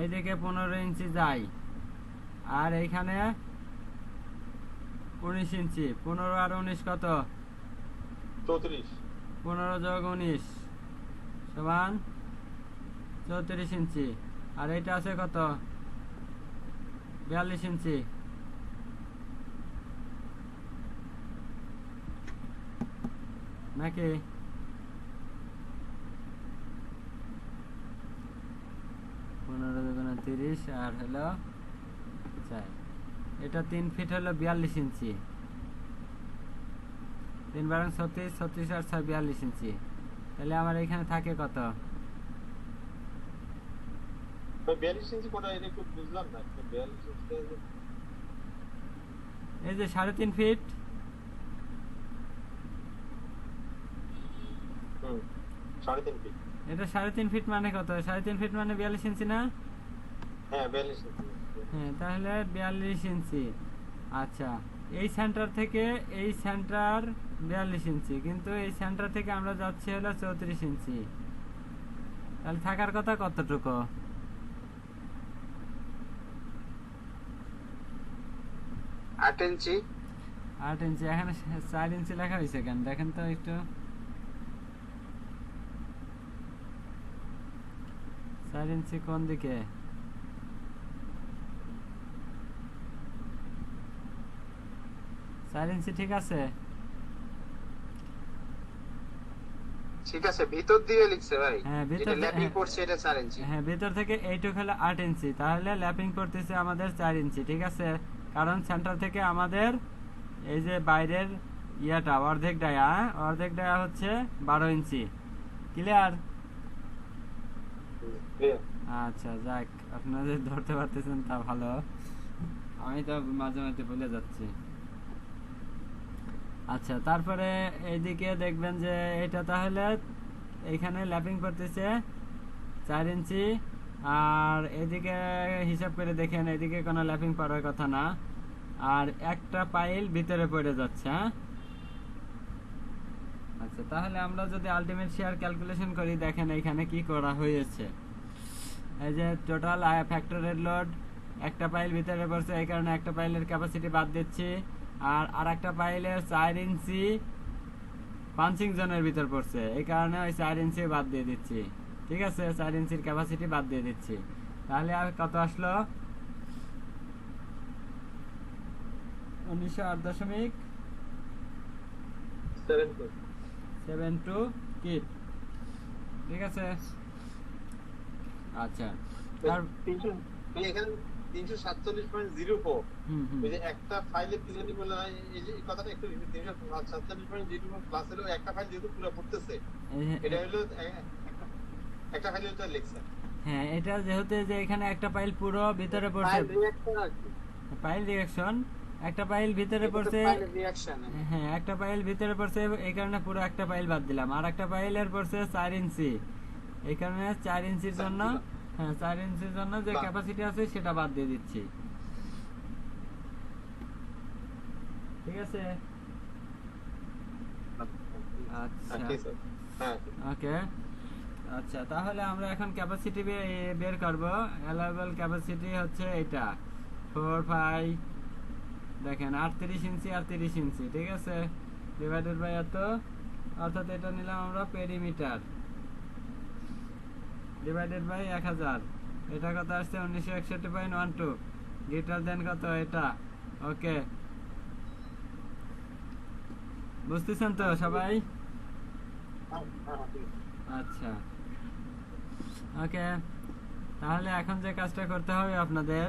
এইদিকে 15 ইঞ্চি যাই, আর এইখানে 19 ইঞ্চি, 15 আর 19 কত? 34। 15 যোগ 19 সমান 34 ইঞ্চি, আর এইটা আছে কত? 42 ইঞ্চি। নাকি 15 দুগুণে 30 আর হলো 4, এটা 3 ফিট হলো 42 ইঞ্চি। 3 বারং 36, 36 আর 6 42 ইঞ্চি। তাহলে আমার এখানে থাকে কত? 42 ইঞ্চি কোটা, এটা একটু বুঝলাম না। 42 ইঞ্চি এই যে 3.5 ফিট, 3.5 ফিট। এটা 3.5 ফিট মানে কত? 3.5 ফিট মানে 42 ইঞ্চি না? হ্যাঁ 42 ইঞ্চি। হ্যাঁ, তাহলে 42 ইঞ্চি। আচ্ছা, এই সেন্টার থেকে এই সেন্টার 42 ইঞ্চি, কিন্তু এই সেন্টার থেকে আমরা যাচ্ছি হলো 34 ইঞ্চি। তাহলে থাকার কথা কতটুকু? 8 ইঞ্চি। 8 ইঞ্চি। এখানে 4 ইঞ্চি লেখা হয়েছে কেন দেখেন তো একটু। 4 ইঞ্চি কোন দিকে? চার ইঞ্চি ঠিক আছে? ঠিক আছে, ভিতর দিয়ে লিখছে ভাই। হ্যাঁ, ভিতর যেটা ল্যাপিং হ্যাঁ। করছে এটা 4 ইঞ্চি। হ্যাঁ, ভিতর থেকে এইটুক হলো 8 ইঞ্চি, তাহলে ল্যাপিং করতেছে আমাদের 4 ইঞ্চি, ঠিক আছে? কারণ সেন্টার থেকে আমাদের এই যে বাইরের ইয়াটা অর্ধেক ডায়া, অর্ধেক ডায়া হচ্ছে 12 ইঞ্চি। ক্লিয়ার? আচ্ছা, যাক, আপনাদের ধরতে পারতেছেন তা ভালো, আমি তো মাঝে মাঝে ভুলে যাচ্ছি। আচ্ছা, তারপরে এইদিকে দেখবেন যে এটা তাহলে এইখানে ল্যাপিং করতেছে 4 ইঞ্চি, আর এদিকে হিসাব করে দেখেন এদিকে কোনো ল্যাপিং পড়ার কথা না, আর একটা পাইল ভিতরে পড়ে যাচ্ছে। হ্যাঁ, আচ্ছা, তাহলে আমরা যদি আলটিমেট শেয়ার ক্যালকুলেশন করি, দেখেন এইখানে কি করা হয়েছে। এই যে টোটাল ফ্যাক্টরের লোড, একটা পাইল ভিতরে পড়ছে, এই কারণে একটা পাইলের ক্যাপাসিটি বাদ দিচ্ছি, আর একটা পাইলের 4 ইঞ্চি পাঞ্চিং জোনের ভিতর পড়ছে, এই কারণে ওই 4 ইঞ্চি বাদ দিয়ে দিচ্ছি, ঠিক আছে? 4 ইঞ্চির ক্যাপাসিটি বাদ দিয়ে দিচ্ছি। তাহলে আর কত আসলো? 19.72 কিট, ঠিক আছে? আচ্ছা, তার এখানে 347.04। হুম হুম ওই যে একটা ফাইলে পিছনে বলে এই যে এই কথাটা একটু 347.04 প্লাস হলো একটা ফাইল যেহেতু পুরো পড়তেছে, এটা হলো একটা ফাইলে তো লেখছে। হ্যাঁ, এটা যেহেতু যে এখানে একটা পাইল পুরো ভিতরে পড়ছে, ফাইল রিঅ্যাকশন আর কি। পাইল রিঅ্যাকশন, একটা পাইল ভিতরে পড়ছে। File reaction. হ্যাঁ, একটা পাইল ভিতরে পড়ছে, এই কারণে পুরো একটা পাইল বাদ দিলাম, আর একটা পাইলের পড়ছে 4 ইঞ্চি, এই কারণে 4 ইঞ্চির জন্য, হ্যাঁ 4 ইঞ্চির জন্য যে ক্যাপাসিটি আছে সেটা বাদ দিয়ে দিচ্ছি, ঠিক আছে? আচ্ছা, হ্যাঁ, ওকে। আচ্ছা, তাহলে আমরা এখন ক্যাপাসিটি বের করব। অ্যালাউয়েবল ক্যাপাসিটি হচ্ছে এটা 4/5, দেখেন 38 ইঞ্চি আর 30 ইঞ্চি, ঠিক আছে? ডিভাইডেড বাই এত, অর্থাৎ এটা নিলাম আমরা পেরিমিটার, ডিভাইডেড বাই 1000, এটা কত আসছে? 1961.12, গ্রেটার দেন কত এটা? ওকে, বুঝতেছেন তো সবাই? আচ্ছা, ওকে। তাহলে এখন যে কাজটা করতে হবে আপনাদের,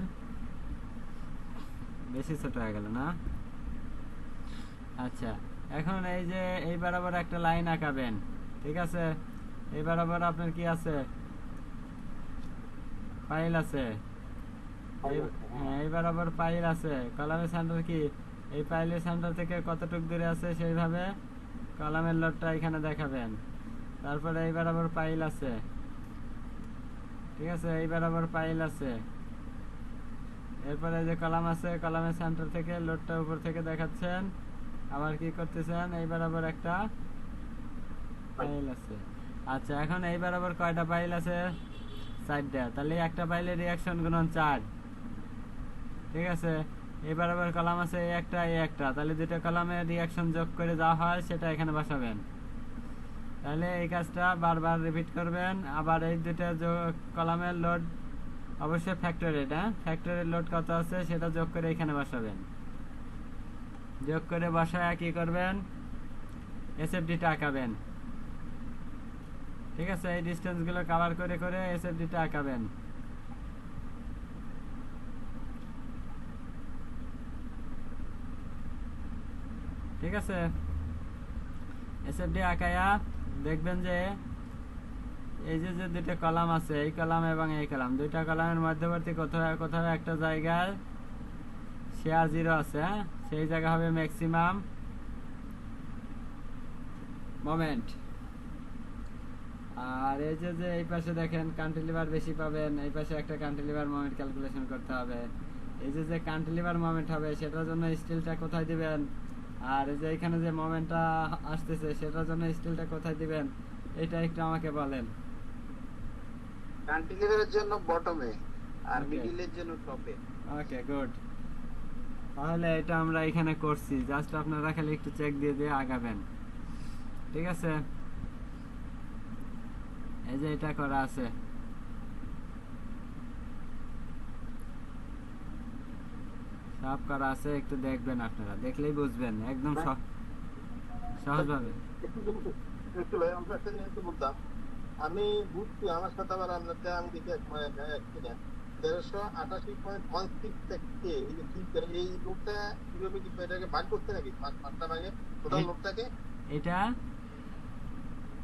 বেশি ছোট হয়ে গেল না? আচ্ছা, এখন এই যে এই বরাবর একটা লাইন আঁকাবেন, ঠিক আছে? এই বরাবর আপনার কি আছে? পাইল আছে। হ্যাঁ, এই বরাবর পাইল আছে। কলামের সেন্টার কি? এই পাইলের সেন্টার থেকে কতটুকু দূরে আছে সেইভাবে কলামের লোডটা এখানে দেখাবেন। তারপরে এই বরাবর পাইল আছে, ঠিক আছে? এই বরাবর পাইল আছে, এরপরে যে কলাম আছে, কলামের সেন্টার থেকে লোডটা উপর থেকে দেখাচ্ছেন, আবার কি করতেছেন? এই বরাবর একটা পাইল আছে। আচ্ছা, এখন এই বরাবর কয়টা পাইল আছে? 4টা। তাহলে একটা পাইলের রিঅ্যাকশন গুণন 4, ঠিক আছে? এই বরাবর কলাম আছে এই একটা, তাহলে দুটো কলামের রিঅ্যাকশন যোগ করে যা হয় সেটা এখানে বসাবেন। তাহলে এই কাজটা বারবার রিপিট করবেন। আবার এই দুটো কলামের লোড অবশ্যই ফ্যাক্টরেড, হ্যাঁ, ফ্যাক্টরের লোড কত আছে সেটা যোগ করে এখানে বসাবেন। যোগ করে বসায় কি করবেন? এসএফডিটা আঁকাবেন, ঠিক আছে? এই ডিসটেন্স গুলো কভার করে করে এসএফডিটা আঁকাবেন, ঠিক আছে? এসএফডি আঁকায়া দেখবেন যে এই যে যে দুটো কলাম আছে, এই কলাম এবং এই কলাম, দুইটা কলামের মধ্যবর্তী কোথাও কোথাও একটা জায়গায় শেয়ার 0 আছে, হ্যাঁ, সেই জায়গা হবে ম্যাক্সিমাম মোমেন্ট। আর এই যে যে এই পাশে দেখেন ক্যান্টিলিভার বেশি পাবেন, এই পাশে একটা ক্যান্টিলিভার মোমেন্ট ক্যালকুলেশন করতে হবে। এই যে যে ক্যান্টিলিভার মোমেন্ট হবে সেটার জন্য স্টিলটা কোথায় দিবেন, আর এই যে এখানে যে মোমেন্টটা আসতেছে সেটার জন্য স্টিলটা কোথায় দিবেন, এটা একটু আমাকে বলেন। ক্যান্টিলিভারের জন্য বটমে আর Okay. মিডিলের জন্য টপে। Okay good. তাহলে এটা আমরা এখানে করছি, জাস্ট আপনারা খালি একটু চেক দিয়ে দিয়ে আগাবেন, ঠিক আছে? এই যে এটা করা আছে, সব করা আছে, একটু দেখবেন, আপনারা দেখলেই বুঝবেন একদম সহজভাবে। একটু ভাই আমরা একটা জিনিস তো বলতাম, আমি বুঝছি আমার সাথে আবার আপনাদের আমি দেখি এক মানে কিনা 1388.16 থেকে এই যে ঠিক এই লোকটা কিভাবে কি এটাকে ভাগ করতে নাকি পাঁচটা ভাগে টোটাল লোকটাকে এটা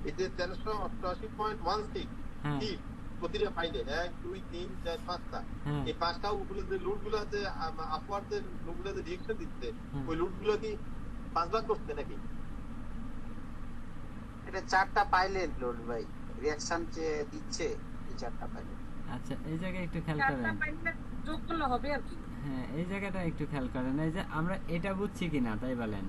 এই যে 1388.16 হ্যাঁ ঠিক প্রতিটা ফাইলে 1 2 3 4 5টা হ্যাঁ এই পাঁচটা উপরে যে লোড গুলো আছে আপওয়ার্ড যে লোড গুলো রিঅ্যাকশন দিচ্ছে হুম। ওই লোড গুলো কি 5 ভাগ করতে নাকি? এটা 4টা পাইলেট লোড ভাই, রিঅ্যাকশন যে দিচ্ছে এই 4টা পাইলেট। আচ্ছা, এই জায়গায় একটু খেয়াল চারটা করেন। পাইলে যোগ করলে হবে আর কি। হ্যাঁ, এই জায়গাটা একটু খেয়াল করেন, এই যে আমরা এটা বুঝছি কিনা তাই বলেন।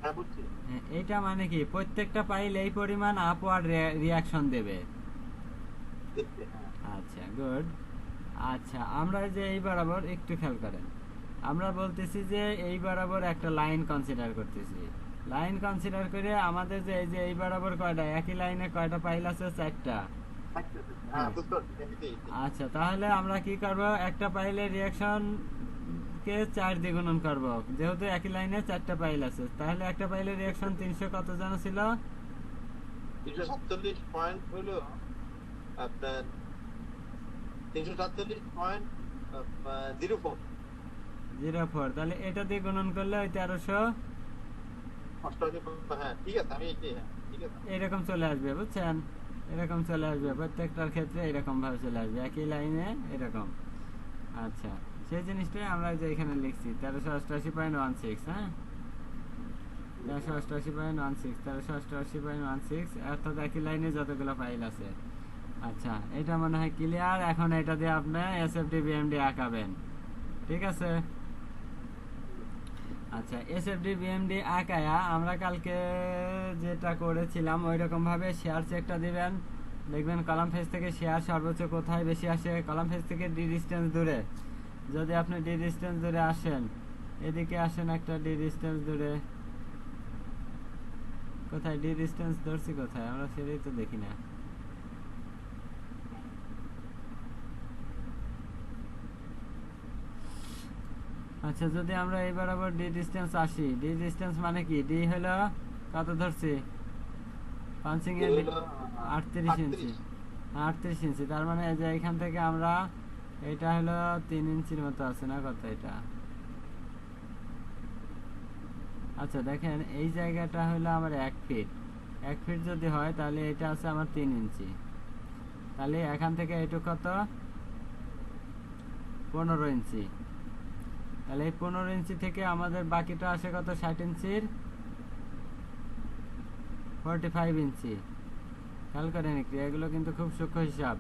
হ্যাঁ বুঝছি। হ্যাঁ, এইটা মানে কি প্রত্যেকটা পাইল এই পরিমাণ আপওয়ার্ড রিয়াকশন দেবে। দেখতে হ্যাঁ আচ্ছা গুড। আচ্ছা, আমরা যে এই বরাবর একটু খেয়াল করেন, আমরা বলতেছি যে এই বরাবর একটা লাইন কনসিডার করতেছি। লাইন কনসিডার করে আমাদের যে এই যে এই বরাবর কয়টা, একই লাইনে কয়টা পাইল আছে? 4টা। হ্যাঁ বুঝতে পারছি এমনিতেই। আচ্ছা, তাহলে আমরা কি করব, একটা পাইলের রিয়াকশন কে 4 দিয়ে গুণন করব, যেহেতু একই লাইনে 4টা পাইল আছে। তাহলে একটা পাইলের রিয়াকশন 300 কত জানা ছিল? 347 পয়েন্ট হলো আপনার 347.04 04। তাহলে এটা দিয়ে গুণন করলে ওই 1300 হ্যাঁ ঠিক আছে আমি এটাই হ্যাঁ ঠিক আছে এরকম চলে আসবে, বুঝছেন? এরকম চলে আসবে, প্রত্যেকটার ক্ষেত্রে এরকম ভাবে চলে আসবে, একই লাইনে এরকম। আচ্ছা, সেই জিনিসটাই আমরা যে এখানে লিখছি 1388.16। হ্যাঁ, 1388.16, 1388.16, অর্থাৎ একই লাইনে যতগুলো ফাইল আছে। আচ্ছা, এটা মনে হয় ক্লিয়ার। এখন এটা দিয়ে আপনি এসএফডি বিএমডি আঁকাবেন, ঠিক আছে? আচ্ছা, এসএফডি বিএমডি আঁকায়া আমরা কালকে যেটা করেছিলাম ওই রকম ভাবে শেয়ার চেকটা দিবেন। দেখবেন কলাম ফেজ থেকে শেয়ার সর্বোচ্চ কোথায় বেশি আসে, কলাম ফেজ থেকে ডি ডিস্টেন্স দূরে। যদি আপনি ডি ডিস্টেন্স দূরে আসেন, এদিকে আসেন একটা ডি ডিস্টেন্স দূরে, কোথায় ডি ডিস্টেন্স ধরছি কোথায়, আমরা সেটাই তো দেখি না। আচ্ছা, যদি আমরা এই বরাবর ডি ডিস্টেন্স আসি, ডি ডিস্টেন্স মানে কি, ডি হলো কত ধরছি, পাঞ্চিং এর 38 ইঞ্চি, 38 ইঞ্চি। তার মানে এই যে এখান থেকে আমরা, এটা হলো 3 ইঞ্চির মতো আছে না কত এটা? আচ্ছা দেখেন, এই জায়গাটা হলো আমার 1 ফিট। 1 ফিট যদি হয় তাহলে এটা আছে আমার 3 ইঞ্চি। তাহলে এখান থেকে এটুকু কত, 15 ইঞ্চি। তাহলে এই 15 ইঞ্চি থেকে আমাদের বাকিটা আসে কত, 60 ইঞ্চির 45 ইঞ্চি। খেয়াল করেন একটু, এগুলো কিন্তু খুব সূক্ষ্ম হিসাব।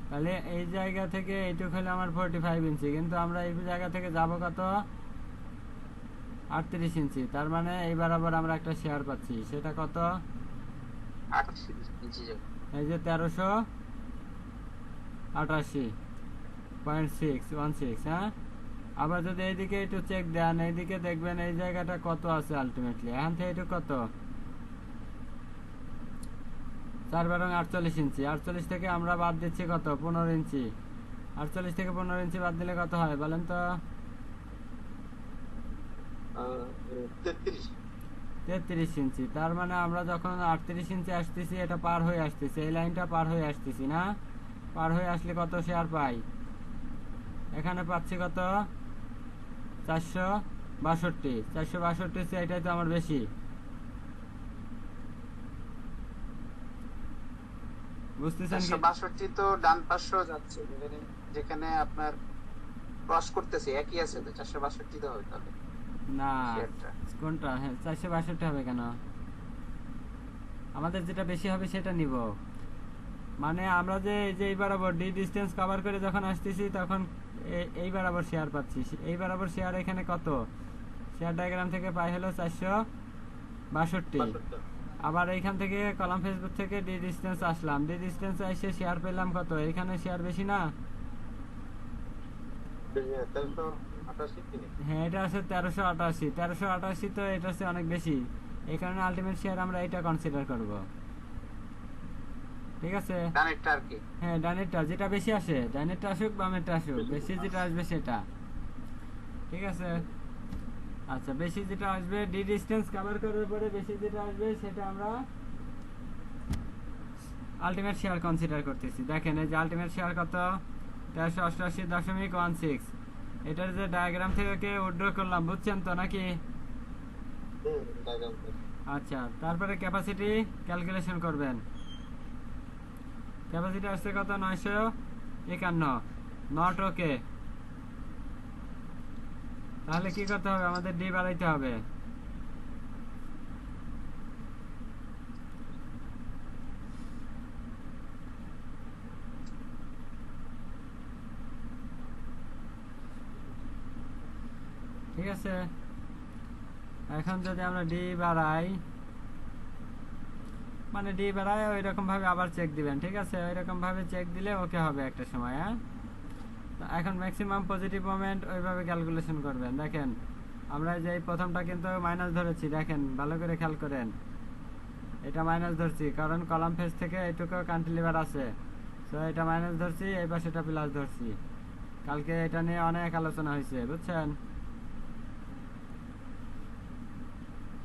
তাহলে এই জায়গা থেকে এইটুকু হলো আমার 45 ইঞ্চি, কিন্তু আমরা এই জায়গা থেকে যাব কত, 38 ইঞ্চি। তার মানে এই বরাবর আমরা একটা শেয়ার পাচ্ছি, সেটা কত, 38 ইঞ্চি যাবে। এই যে 1388.616। হ্যাঁ, আবার যদি এইদিকে একটু চেক দেন, এইদিকে দেখবেন এই জায়গাটা কত আছে আলটিমেটলি, এখান থেকে একটু কত, 4 বারং 48 ইঞ্চি। 48 থেকে আমরা বাদ দিচ্ছি কত, 15 ইঞ্চি। 48 থেকে 15 ইঞ্চি বাদ দিলে কত হয় বলেন তো? 33 ইঞ্চি। তার মানে আমরা যখন 38 ইঞ্চি আসতেছি, এটা পার হয়ে আসতেছি, এই লাইনটা পার হয়ে আসতেছি না? পার হয়ে আসলে কত শেয়ার পাই? এখানে পাচ্ছি কত, 462। 462, এটাই তো আমার বেশি, বুঝতেছেন কি? 462 তো ডান পাশেও যাচ্ছে, যেখানে আপনার ক্রস করতেছে একই আছে তো, 462 তো হবে তাহলে না, শেয়ারটা। কোনটা? হ্যাঁ, 462 হবে কেন? আমাদের যেটা বেশি হবে সেটা নিব। মানে আমরা যে এই বরাবর ডি ডিস্টেন্স কভার করে যখন আসতেছি, তখন এই বরাবর শেয়ার পাচ্ছি। এই বরাবর শেয়ার এখানে কত, শেয়ার ডায়াগ্রাম থেকে পাই হলো 462। আবার এইখান থেকে কলাম ফেসবুক থেকে ডি ডিস্টেন্স আসলাম, ডি ডিস্টেন্স এসে শেয়ার পেলাম কত, এখানে শেয়ার বেশি না? হ্যাঁ, এটা আছে 1388। 1388 তো এটা হচ্ছে অনেক বেশি, এই কারণে আলটিমেট শেয়ার আমরা এটা কনসিডার করব। ঠিক আছে, ডানেরটা আর কি। হ্যাঁ ডানেরটা যেটা বেশি আসে, ডানেরটা আসুক বামেরটা আসুক, বেশি যেটা আসবে সেটা। ঠিক আছে, আচ্ছা বেশি যেটা আসবে ডি ডিস্টেন্স কভার করার পরে বেশি যেটা আসবে সেটা আমরা আলটিমেট শেয়ার কনসিডার করতেছি। দেখেন এই যে আলটিমেট শেয়ার কত, 1388.16। এটার যে ডায়াগ্রাম থেকে উইথড্র করলাম, বুঝছেন তো নাকি? আচ্ছা, তারপরে ক্যাপাসিটি ক্যালকুলেশন করবেন। ক্যাপাসিটি আসছে কত, 951, নট ওকে। তাহলে কি করতে হবে, আমাদের ডি বাড়াইতে হবে। ঠিক আছে, এখন যদি আমরা ডি বাড়াই, মানে ডি বাড়ায় ওই রকম ভাবে আবার চেক দিবেন। ঠিক আছে, ওই রকম ভাবে চেক দিলে ওকে হবে একটা সময়। হ্যাঁ, এখন ম্যাক্সিমাম পজিটিভ মোমেন্ট ওইভাবে ক্যালকুলেশন করবেন। দেখেন আমরা যে প্রথমটা কিন্তু মাইনাস ধরেছি, দেখেন ভালো করে খেয়াল করেন, এটা মাইনাস ধরছি কারণ কলাম ফেস থেকে এইটুকু ক্যান্টিলিভার আছে, তো এটা মাইনাস ধরছি, এই পাশেটা প্লাস ধরছি। কালকে এটা নিয়ে অনেক আলোচনা হয়েছে, বুঝছেন?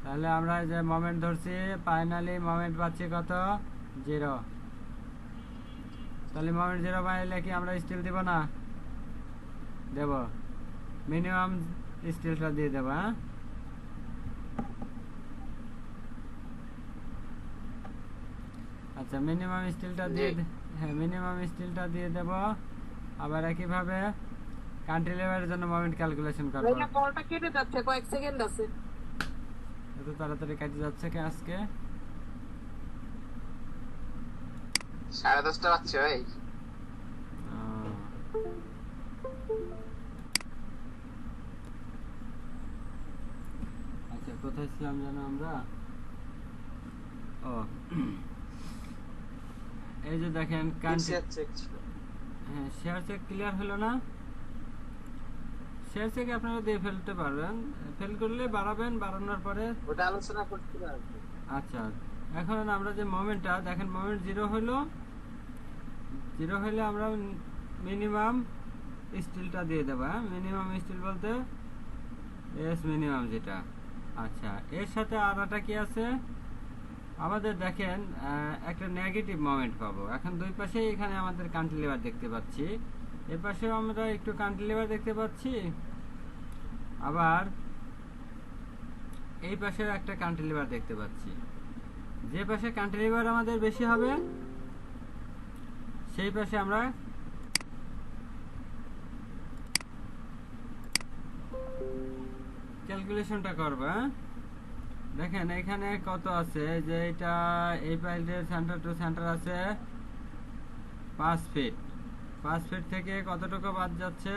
তাহলে আমরা যে মোমেন্ট ধরছি, ফাইনালি মোমেন্ট পাচ্ছি কত, 0। তাহলে মোমেন্ট 0 পাইলে কি আমরা স্টিল দিব না? দেব, মিনিমাম স্টিলটা দিয়ে দেবো। হ্যাঁ, আচ্ছা মিনিমাম স্টিলটা দিয়ে, হ্যাঁ মিনিমাম স্টিলটা দিয়ে দেব। আবার একইভাবে ক্যান্টিলিভারের জন্য মোমেন্ট ক্যালকুলেশন করব। ভাইয়া কলটা কেটে যাচ্ছে, কয়েক সেকেন্ড আছে। এত তাড়াতাড়ি কেটে যাচ্ছে কি আজকে? 10:30 বাজছে ভাই। আচ্ছা কোথায় ছিলাম জানো আমরা? ও এই যে দেখেন হ্যাঁ, শেয়ার চেক ক্লিয়ার হলো না? শেয়ার চেক আপনারা দিয়ে ফেলতে পারবেন, ফেল করলে বাড়াবেন, বাড়ানোর পরে ওটা আলোচনা করতে পারবো। আচ্ছা এখন আমরা যে মোমেন্টটা দেখেন, মোমেন্ট 0 হলো, 0 হলে আমরা মিনিমাম স্টিলটা দিয়ে দেবো। হ্যাঁ, মিনিমাম স্টিল বলতে এস মিনিমাম যেটা। আচ্ছা, এর সাথে আর একটা কি আছে আমাদের, দেখেন একটা নেগেটিভ মোমেন্ট পাবো। এখন দুই পাশেই এখানে আমাদের ক্যান্টিলিভার দেখতে পাচ্ছি, এর পাশেও আমরা একটু ক্যান্টিলিভার দেখতে পাচ্ছি, আবার এই পাশেও একটা ক্যান্টিলিভার দেখতে পাচ্ছি। যে পাশে ক্যান্টিলিভার আমাদের বেশি হবে সেই পাশে আমরা ক্যালকুলেশনটা করব। দেখেন এখানে কত আছে, যে এটা এই পাইলের সেন্টার টু সেন্টার আছে 5 ফিট। 5 ফিট থেকে কতটুকু বাদ যাচ্ছে,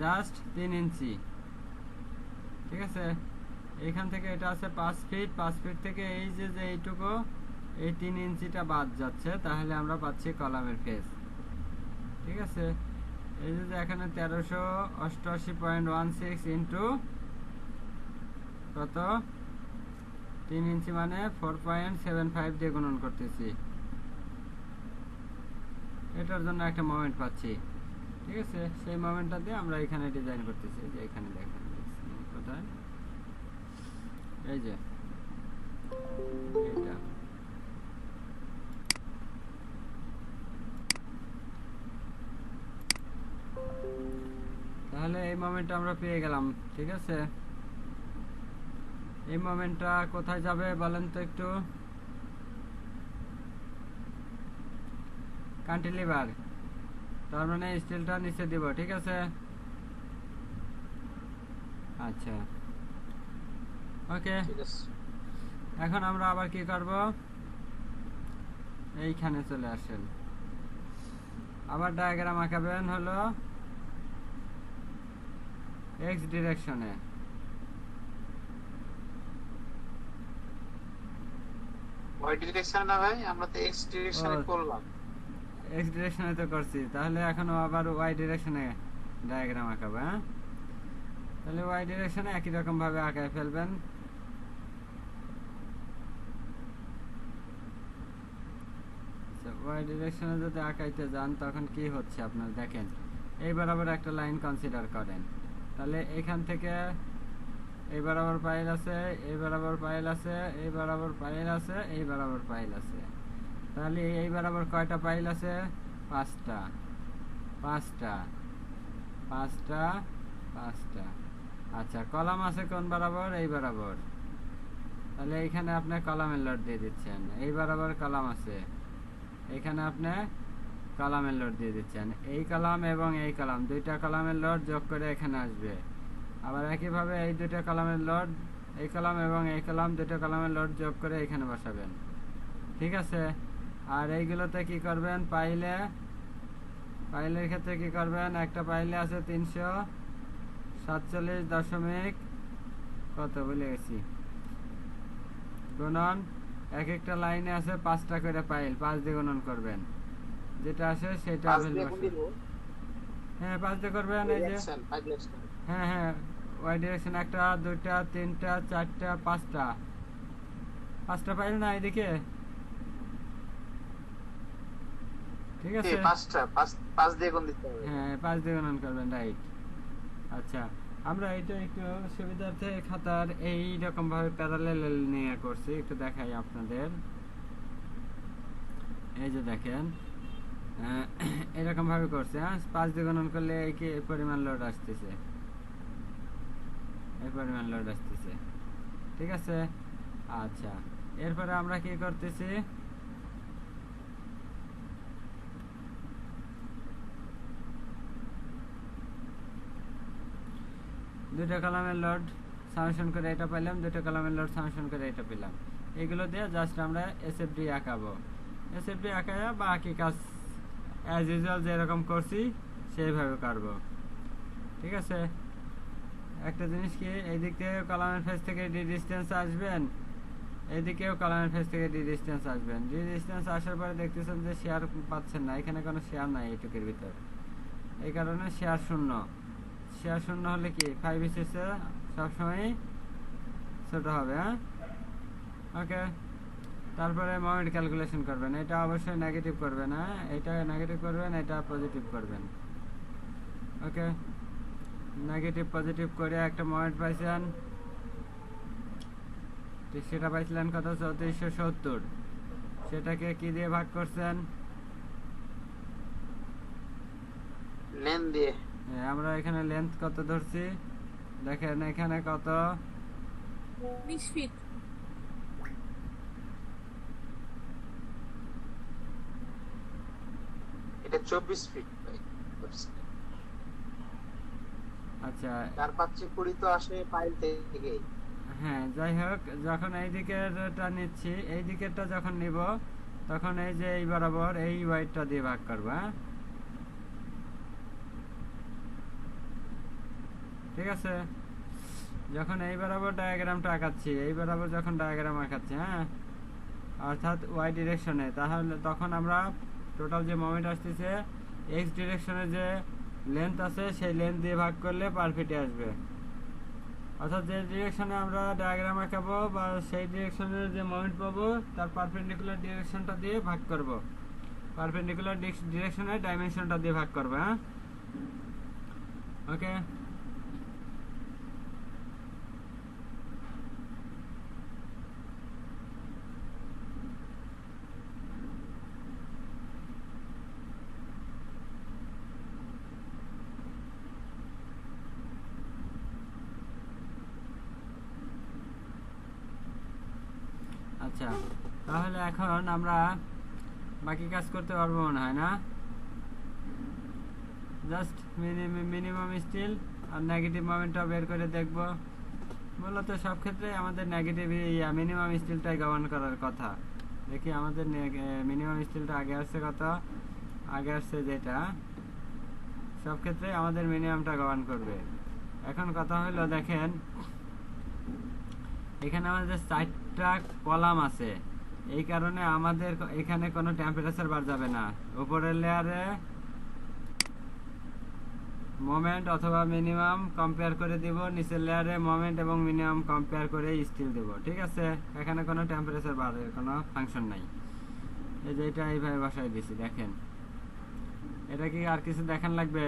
জাস্ট 3 ইঞ্চি। ঠিক আছে, এইখান থেকে এটা আছে 5 ফিট, 5 ফিট থেকে এই যে এইটুকু, এই 3 ইঞ্চিটা বাদ যাচ্ছে, তাহলে আমরা পাচ্ছি কলামের ফেস। ঠিক আছে, এই যে এখানে 1388.16 ইন্টু কত, 3 ইঞ্চি মানে 4.75 দিয়ে গুণন করতেছি, এটার জন্য একটা মোমেন্ট পাচ্ছি। ঠিক আছে, সেই মোমেন্টটা দিয়ে আমরা এখানে ডিজাইন করতেছি। যে এখানে দেখেন কোথায়, এই যে এটা, তাহলে এই মোমেন্টটা আমরা পেয়ে গেলাম। ঠিক আছে, এই মোমেন্টটা কোথায় যাবে বলেন তো একটু? ক্যান্টিলিভার, তার মানে স্টিলটা নিচে দিব। ঠিক আছে, আচ্ছা ওকে। এখন আমরা আবার কি করব, এইখানে চলে আসেন, আবার ডায়াগ্রাম আঁকাবেন হলো এক্স ডিরেকশনে। ওয়াই ডিরেকশনে না ভাই, আমরা তো এক্স ডিরেকশনে ও। করলাম। এক্স ডিরেকশনে তো করছি, তাহলে এখনো আবার ওয়াই ডিরেকশনে ডায়াগ্রাম আঁকাবো। হ্যাঁ, তাহলে ওয়াই ডিরেকশনে একই রকম ভাবে আঁকায় ফেলবেন। ওয়াই ডিরেকশনে যদি আঁকাইতে যান তখন কি হচ্ছে আপনার দেখেন, এই বরাবর একটা লাইন কনসিডার করেন। তাহলে এখান থেকে এই বরাবর পাইল আছে, এই বরাবর পাইল আছে, এই বরাবর পাইল আছে, এই বরাবর পাইল আছে। তাহলে এই বরাবর কয়টা পাইল আছে? 5টা, 5টা, 5টা, 5টা। আচ্ছা, কলাম আছে কোন বরাবর? এই বরাবর। তাহলে এইখানে আপনি কলামের লোড দিয়ে দিচ্ছেন। এই বরাবর কলাম আছে, এখানে আপনি কলামের লোড দিয়ে দিচ্ছেন। এই কলাম এবং এই কলাম, দুইটা কলামের লোড যোগ করে এখানে আসবে। আবার একইভাবে এই দুইটা কলামের লোড, এই কলাম এবং এই কলাম, দুটো কলামের লোড যোগ করে এখানে বসাবেন। ঠিক আছে? আর এইগুলোতে কি করবেন? পাইলের ক্ষেত্রে কি করবেন? একটা পাইলে আছে 347 দশমিক কত ভুলে গেছি, গুণন এক একটা লাইনে আছে 5টা করে পাইল, 5 দিয়ে গুণন করবেন, যেটা আসে সেটা হ্যাঁ 5 দিয়ে করবেন। এই যে হ্যাঁ হ্যাঁ, ওয়াই ডিরেকশন 1টা 2টা 3টা 4টা 5টা, 5টা পাইল না এদিকে? ঠিক আছে, 5 দিয়ে গুণ দিতে হবে। হ্যাঁ 5 দিয়ে গুণন করবেন, রাইট। আচ্ছা, আমরা এটা একটু সুবিধার্থে খাতার এই রকম ভাবে প্যারালেল নিয়ে করছি, একটু দেখাই আপনাদের। এই যে দেখেন, এরকম ভাবে করছে। হ্যাঁ, 5 দিয়ে গুণন করলে এই পরিমাণ লোড আসতেছে, এই পরিমাণ লোড আসতেছে। ঠিক আছে? আচ্ছা, এরপরে আমরা কি করতেছি? দুটো কলামের লোড সামেশন করে এটা পেলাম, দুটো কলামের লোড সামেশন করে এটা পেলাম। এগুলো দিয়ে জাস্ট আমরা এসএফডি আঁকাবো। এসএফডি আঁকায়া বাকি কাজ অ্যাজ ইউজুয়াল যেরকম করছি সেইভাবে করবো। ঠিক আছে? একটা জিনিস কি, এই দিক থেকে কলামের ফেজ থেকে ডি ডিস্টেন্স আসবেন, এইদিকেও কলামের ফেজ থেকে ডি ডিস্টেন্স আসবেন। ডি ডিস্টেন্স আসার পরে দেখতেছেন যে শেয়ার পাচ্ছেন না, এখানে কোনো শেয়ার নাই এইটুকুর ভিতর, এই কারণে শেয়ার শূন্য। শেয়ার শূন্য হলে কি 5 সবসময় ছোট হবে। হ্যাঁ, ওকে। তারপরে মোমেন্ট ক্যালকুলেশন করবেন, এটা অবশ্যই নেগেটিভ করবেন। হ্যাঁ, এটা নেগেটিভ করবেন, এটা পজিটিভ করবেন। ওকে, নেগেটিভ পজিটিভ করে একটা মোমেন্ট পাইছেন, সেটা পাইছিলেন কত? 3470। সেটাকে কি দিয়ে ভাগ করছেন? লেন দিয়ে। আমরা এখানে লেন্থ কত ধরছি দেখেন, এখানে কত? 20 ফিট। এটা 24 ফিট ভাই। আচ্ছা, 4-5-20 তো আসে পাইল থেকে। হ্যাঁ, যাই হোক, যখন এই দিকেরটা নিচ্ছি, এই দিকেরটা যখন নিব তখন এই যে এই বরাবর এই ওয়াইডটা দিয়ে ভাগ করবো। হ্যাঁ, ঠিক আছে? যখন এই বরাবর ডায়াগ্রামটা আঁকাচ্ছি, এই বরাবর যখন ডায়াগ্রাম আঁকাচ্ছি, হ্যাঁ, অর্থাৎ ওয়াই ডিরেকশনে, তাহলে তখন আমরা টোটাল যে মোমেন্ট আসতেছে এক্স ডিরেকশনে যে লেন্থ আছে সেই লেন্থ দিয়ে ভাগ করলে পারফেক্টে আসবে। অর্থাৎ যে ডিরেকশনে আমরা ডায়াগ্রাম আঁকাবো বা সেই ডিরেকশনের যে মোমেন্ট পাবো তার পারপেন্ডিকুলার ডিরেকশনটা দিয়ে ভাগ করব, পারপেন্ডিকুলার ডিরেকশনের ডাইমেনশনটা দিয়ে ভাগ করবো। হ্যাঁ, ওকে। আচ্ছা, তাহলে এখন আমরা বাকি কাজ করতে পারবো মনে হয় না? জাস্ট মিনিমাম স্টিল আর নেগেটিভ মোমেন্টটা বের করে দেখব। মূলত সব ক্ষেত্রে আমাদের নেগেটিভ মিনিমাম স্টিলটাই গভর্ন করার কথা। দেখি আমাদের মিনিমাম স্টিলটা আগে আসছে কত? আগে আসছে যেটা, সব ক্ষেত্রে আমাদের মিনিমামটা গভর্ন করবে। এখন কথা হলো দেখেন, এখানে আমাদের 4টা কলাম আছে, এই কারণে আমাদের এখানে কোনো টেম্পারেচার বার যাবে না। উপরের লেয়ারে মোমেন্ট অথবা মিনিমাম কম্পেয়ার করে দিব, নিচের লেয়ারে মোমেন্ট এবং মিনিমাম কম্পেয়ার করে স্টিল দেব। ঠিক আছে, এখানে কোনো টেম্পারেচার বারের কোনো ফাংশন নাই। এই যে এটা এইভাবে বসাই দিছি, দেখেন। এটা কি আর কিছু দেখান লাগবে?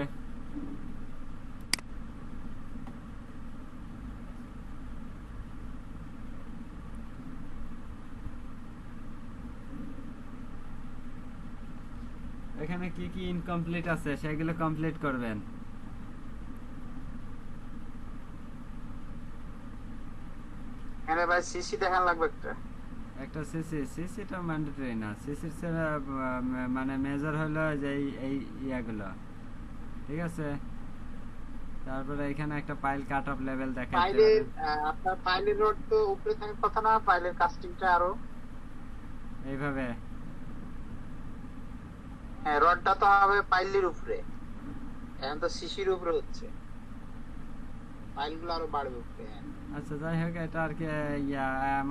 এখানে কি কি ইনকমপ্লিট আছে সেগুলো কমপ্লিট করবেন। এখানে ভাই সিসি দেখান লাগবে একটা। একটা সিসিটা ম্যান্ডেটরি না। সিসির মানে মেজার হলো যে এই ইয়াগুলো। ঠিক আছে, তারপরে এখানে একটা পাইল কাট অফ লেভেল দেখাইতে পাইলের হবে। আপনার পাইলের রড তো উপরে থাকার কথা না, পাইলের কাস্টিংটা আরো এইভাবে হ্যাঁ, রডটা তো হবে পাইলের উপরে, এখন তো সিসির উপরে হচ্ছে, পাইলগুলো আরো বাড়বে উপরে। হ্যাঁ আচ্ছা, যাই হোক, এটা আর কি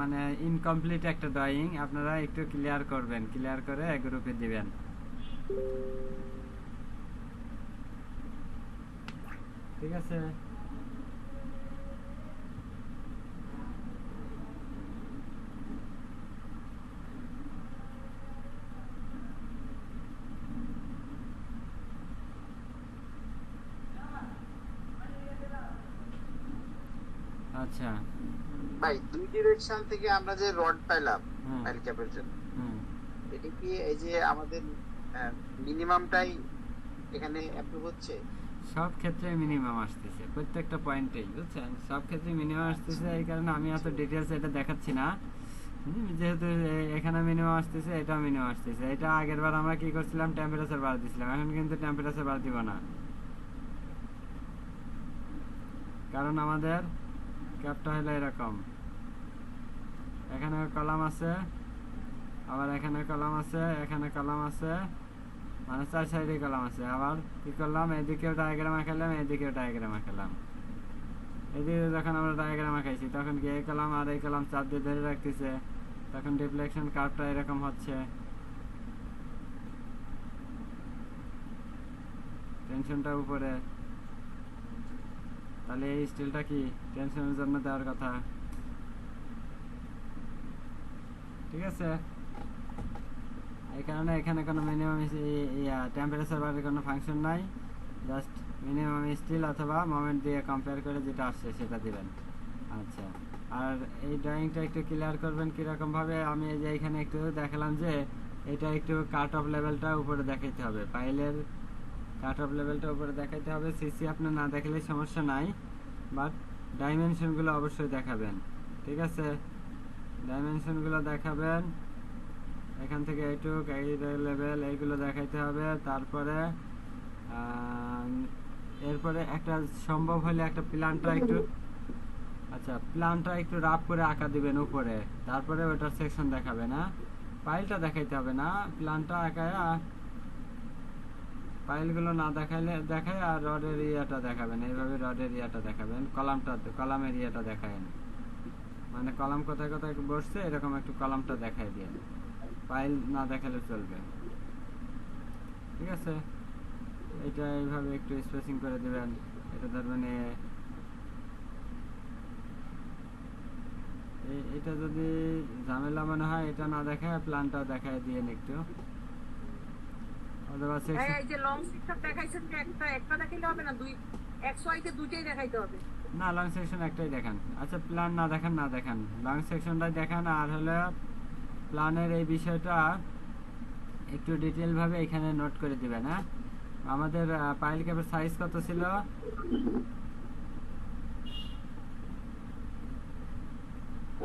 মানে ইনকমপ্লিট একটা ড্রয়িং, আপনারা একটু ক্লিয়ার করবেন, ক্লিয়ার করে গ্রুপে দিবেন। ঠিক আছে, আচ্ছা। ভাই দুই ডিরেকশন থেকে আমরা যে রড পাইলাম হুম। পাইল ক্যাপের জন্য, হুম। এটা কি এই যে আমাদের মিনিমামটাই এখানে অ্যাপ্রুভ হচ্ছে? সব ক্ষেত্রে মিনিমাম আসতেছে, প্রত্যেকটা পয়েন্টেই, বুঝছেন? সব ক্ষেত্রে মিনিমাম আসতেছে। এই কারণে আমি এত ডিটেলস এটা দেখাচ্ছি না। যেহেতু এখানে মিনিমাম আসতেছে, এটা মিনিমাম আসতেছে। এটা আগের বার আমরা কি করছিলাম, টেম্পারেচার বাড় দিছিলাম, এখন কিন্তু টেম্পারেচার বাড় দিব না, কারণ আমাদের ক্যাপটা হলো এরকম। এখানে কলাম আছে, আবার এখানে কলাম আছে, এখানে কলাম আছে, মানে 4 সাইডে কলাম আছে। আবার কি করলাম, এদিকেও ডায়াগ্রাম আঁকালাম, এদিকেও ডায়াগ্রাম আঁকালাম। এদিকে যখন আমরা ডায়াগ্রাম আঁকাইছি তখন কি এই কলাম আর এই কলাম চাপ দিয়ে ধরে রাখতেছে, তখন ডিফ্লেকশন কার্ভটা এরকম হচ্ছে, টেনশনটা উপরে। তাহলে এই স্টিলটা কি টেনশনের জন্য দেওয়ার কথা। ঠিক আছে, এই কারণে এখানে কোনো মিনিমাম টেম্পারেচার বারের কোনো ফাংশন নাই, জাস্ট মিনিমাম স্টিল অথবা মোমেন্ট দিয়ে কম্পেয়ার করে যেটা আসছে সেটা দিবেন। আচ্ছা, আর এই ড্রয়িংটা একটু ক্লিয়ার করবেন কীরকমভাবে। আমি এই যে এখানে একটু দেখালাম যে এটা একটু কাট অফ লেভেলটা উপরে দেখাইতে হবে, পাইলের কাট অফ লেভেলটা উপরে দেখাইতে হবে। সিসি আপনি না দেখালে সমস্যা নাই, বাট ডাইমেনশনগুলো অবশ্যই দেখাবেন। ঠিক আছে, ডাইমেনশনগুলো দেখাবেন, এখান থেকে এইটুক এই লেভেল এইগুলো দেখাইতে হবে। তারপরে এরপরে একটা সম্ভব হলে একটা প্ল্যানটা একটু, আচ্ছা প্ল্যানটা একটু রাফ করে আঁকা দিবেন উপরে, তারপরে ওটার সেকশন দেখাবে না, পাইলটা দেখাইতে হবে না, প্ল্যানটা আঁকায় পাইলগুলো না দেখাইলে দেখায়, আর রডের ইয়াটা দেখাবেন, এইভাবে রডের ইয়াটা দেখাবেন, কলামের ইয়াটা দেখাবেন, মানে কলাম কোথায় কোথায় বসছে এরকম একটু কলামটা দেখাই দিয়ে, পাইল না দেখালে চলবে। ঠিক আছে, এটা এইভাবে একটু স্পেসিং করে দিবেন। এটা ধরবেন এটা যদি ঝামেলা মনে হয় এটা না দেখায় প্ল্যানটা দেখায় দিয়ে একটু, অথবা এই যে লং সেকশন দেখাইছেন যে একটা দেখাইলে হবে না, দুই এক্স ওয়াই তে দুইটাই দেখাইতে হবে। না, লং সেকশন একটাই দেখান। আচ্ছা, প্ল্যান না দেখান, না দেখান, লং সেকশনটাই দেখান। আর হলো প্ল্যানের এই বিষয়টা একটু ডিটেল ভাবে এখানে নোট করে দিবেন। হ্যাঁ, আমাদের পাইল ক্যাপের সাইজ কত ছিল?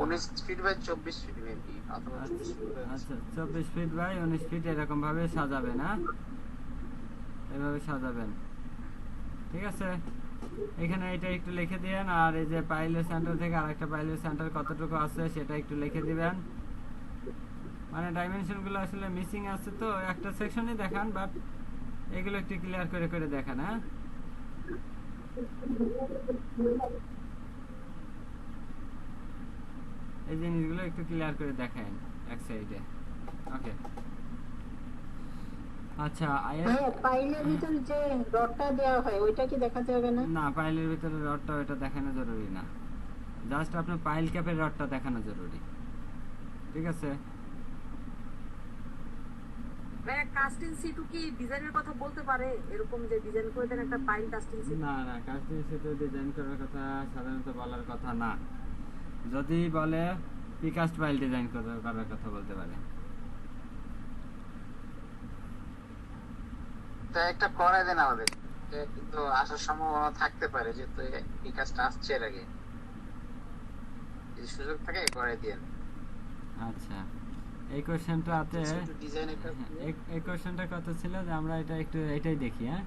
19 ফিট বাই 24 ফিট মেবি, অথবা 24 ফিট। আচ্ছা, 24 ফিট বাই 19 ফিট এরকম ভাবে সাজাবেন। হ্যাঁ, এভাবে সাজাবেন। ঠিক আছে, এখানে এটা একটু লিখে দিবেন। আর এই যে পাইলের সেন্টার থেকে আরেকটা পাইলের সেন্টার কতটুকু আছে সেটা একটু লিখে দিবেন। মানে ডাইমেনশনগুলো আসলে মিসিং আছে, তো একটা সেকশনই দেখান, বাট এগুলো একটু ক্লিয়ার করে করে দেখান। হ্যাঁ, এই জিনিসগুলো একটু ক্লিয়ার করে দেখান। এক সাইডে। ওকে, আচ্ছা ভাইয়া পাইলের ভিতরে যে রডটা দেওয়া হয় ওইটা কি দেখাতে হবে না? না, পাইলের ভিতরে রডটা ওইটা দেখানো জরুরি না, জাস্ট আপনার পাইল ক্যাপের রডটা দেখানো জরুরি। ঠিক আছে, ভাইয়া কাস্টিং সিটু কি ডিজাইনের কথা বলতে পারে, এরকম যে ডিজাইন করে দেন একটা পাইল কাস্টিং সিট? না না, কাস্টিং সেটে ডিজাইন করার কথা সাধারণত বলার কথা না, যদি বলে পিকাস্ট পাইল ডিজাইন করার কথা বলতে পারে। তা একটা করাই দেন আমাদের, এটা কিন্তু আসার সম্ভাবনা থাকতে পারে, যেহেতু এই কাজটা আসছে এর আগে, যদি সুযোগ থাকে করাই দিন। আচ্ছা, এই কোশ্চেনটাতে ডিজাইন একটা এই কোশ্চেনটা কত ছিল যে আমরা এটা একটু এটাই দেখি। হ্যাঁ,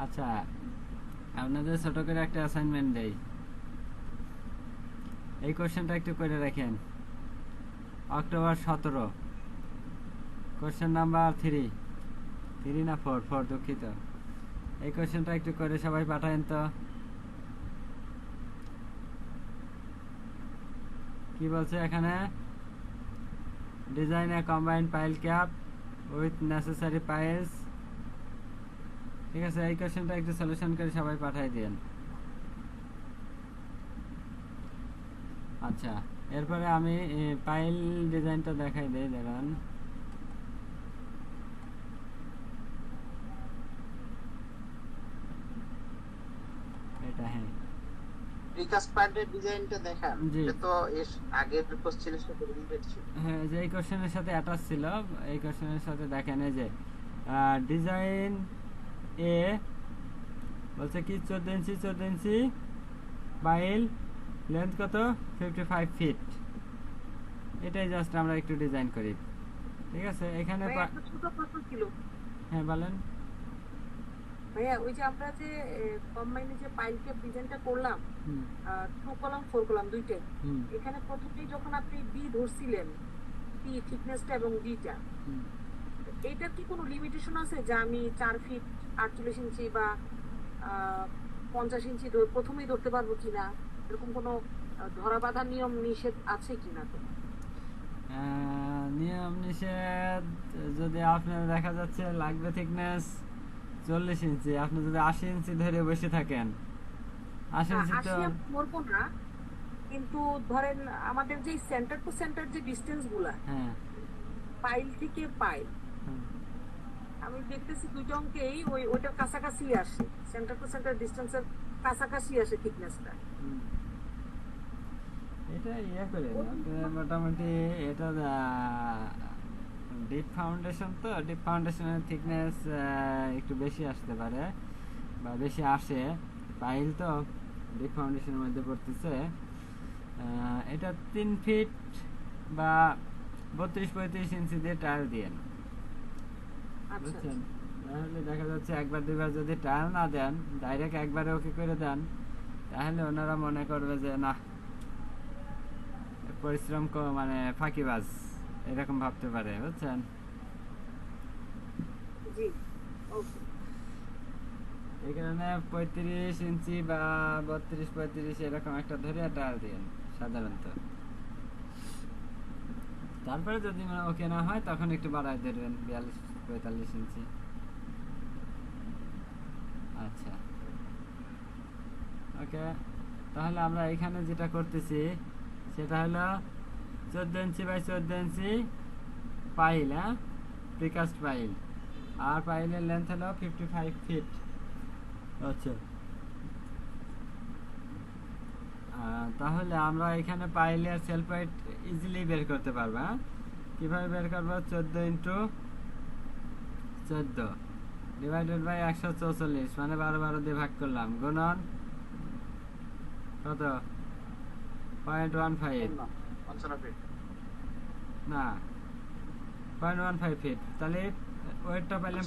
আচ্ছা আপনাদের ছোট করে একটা অ্যাসাইনমেন্ট দেই, এই কোশ্চেনটা একটু করে রাখেন। অক্টোবর 17, কোশ্চেন নাম্বার 3 না 4, দুঃখিত। এই কোশ্চেনটা একটু করে সবাই পাঠায়েন তো। কি বলছে এখানে? Design a combined pile cap with necessary piles. ঠিক আছে, এই কোশ্চেনটা একটু সলিউশন করে সবাই পাঠিয়ে দেন। আচ্ছা, এরপরে আমি পাইল ডিজাইনটা দেখাই দেই, দেখুন। এটা হ্যাঁ, প্রিকাস্ট পাইলের ডিজাইনটা দেখান। জি। এটা তো এর আগের কোশ্চেনের সাথে রিলেটেড ছিল। হ্যাঁ, যে এই কোশ্চেনের সাথে অ্যাটাচ ছিল, এই কোশ্চেনের সাথে দেখেন এই যে ডিজাইন এ বলছে কি 14 ইঞ্চি পাইল, লেন্থ কত 55 ফিট। এটাই জাস্ট আমরা একটু ডিজাইন করি। ঠিক আছে, এখানে ভাইয়া একটা ছোট প্রশ্ন ছিল। হ্যাঁ বলেন। ভাইয়া ওই যে আমরা যে কম্বাইনে যে পাইল ক্যাপ ডিজাইনটা করলাম, হুম 2 কলাম 4 কলাম দুইটাই, হুম এখানে প্রথমেই যখন আপনি বি ধরছিলেন, বি থিকনেসটা এবং বিটা, হুম। এইটার কি কোনো লিমিটেশন আছে যে আমি 4 ফিট 48 ইঞ্চি বা 50 ইঞ্চি প্রথমেই ধরতে পারবো কিনা, এরকম কোনো ধরা বাঁধা নিয়ম নিষেধ আছে কিনা? তো নিয়ম নিষেধ যদি আপনার দেখা যাচ্ছে লাগবে থিকনেস 40 ইঞ্চি, আপনি যদি 80 ইঞ্চি ধরে বসে থাকেন, 80 ইঞ্চি তো 80 আমি ধরবো না, কিন্তু ধরেন আমাদের যে সেন্টার টু সেন্টার যে ডিস্টেন্স গুলা, হ্যাঁ পাইল থেকে পাইল, হুম। আমি দেখতেছি দুটো অঙ্কেই ওইটার কাছাকাছি আসে, সেন্টার টু সেন্টার ডিস্টেন্সের কাছাকাছি আসে থিকনেসটা। হুম। এটা ইয়ে করে আপনার মোটামুটি এটা ডিপ ফাউন্ডেশন, তো ডিপ ফাউন্ডেশনের থিকনেস একটু বেশি আসতে পারে বা বেশি আসে, পাইল তো ডিপ ফাউন্ডেশনের মধ্যে পড়তেছে। এটা 3 ফিট বা 32-35 ইঞ্চি দিয়ে টাইল দিয়ে, আচ্ছা বুঝছেন? তাহলে দেখা যাচ্ছে একবার দুইবার যদি টাইল না দেন, ডাইরেক্ট একবারে ওকে করে দেন, তাহলে ওনারা মনে করবে যে না পরিশ্রম মানে ফাঁকিবাজ, এরকম ভাবতে পারে, বুঝছেন? জি, ওকে। এই কারণে 35 ইঞ্চি বা 32-35 এরকম একটা ধরে টাইল দিন সাধারণত। তারপরে যদি ওকে না হয় তখন একটু বাড়ায় দেবেন 42-45 ইঞ্চি। আচ্ছা, ওকে, তাহলে আমরা এখানে যেটা করতেছি সেটা হলো 14 ইঞ্চি বাই 14 ইঞ্চি পাইল, হ্যাঁ, প্রিকাস্ট পাইল, আর পাইলের লেন্থ হলো 55 ফিট। আচ্ছা, তাহলে আমরা এখানে পাইলের সেলফ ওয়েট ইজিলি বের করতে পারবো। হ্যাঁ, কীভাবে বের করবো? 14 × 14 ডিভাইডেড বাই 144, মানে 12 দিয়ে ভাগ করলাম, গুণন কত? 0.15 না 0.15 ফিট। তাহলে ওয়েটটা পাইলাম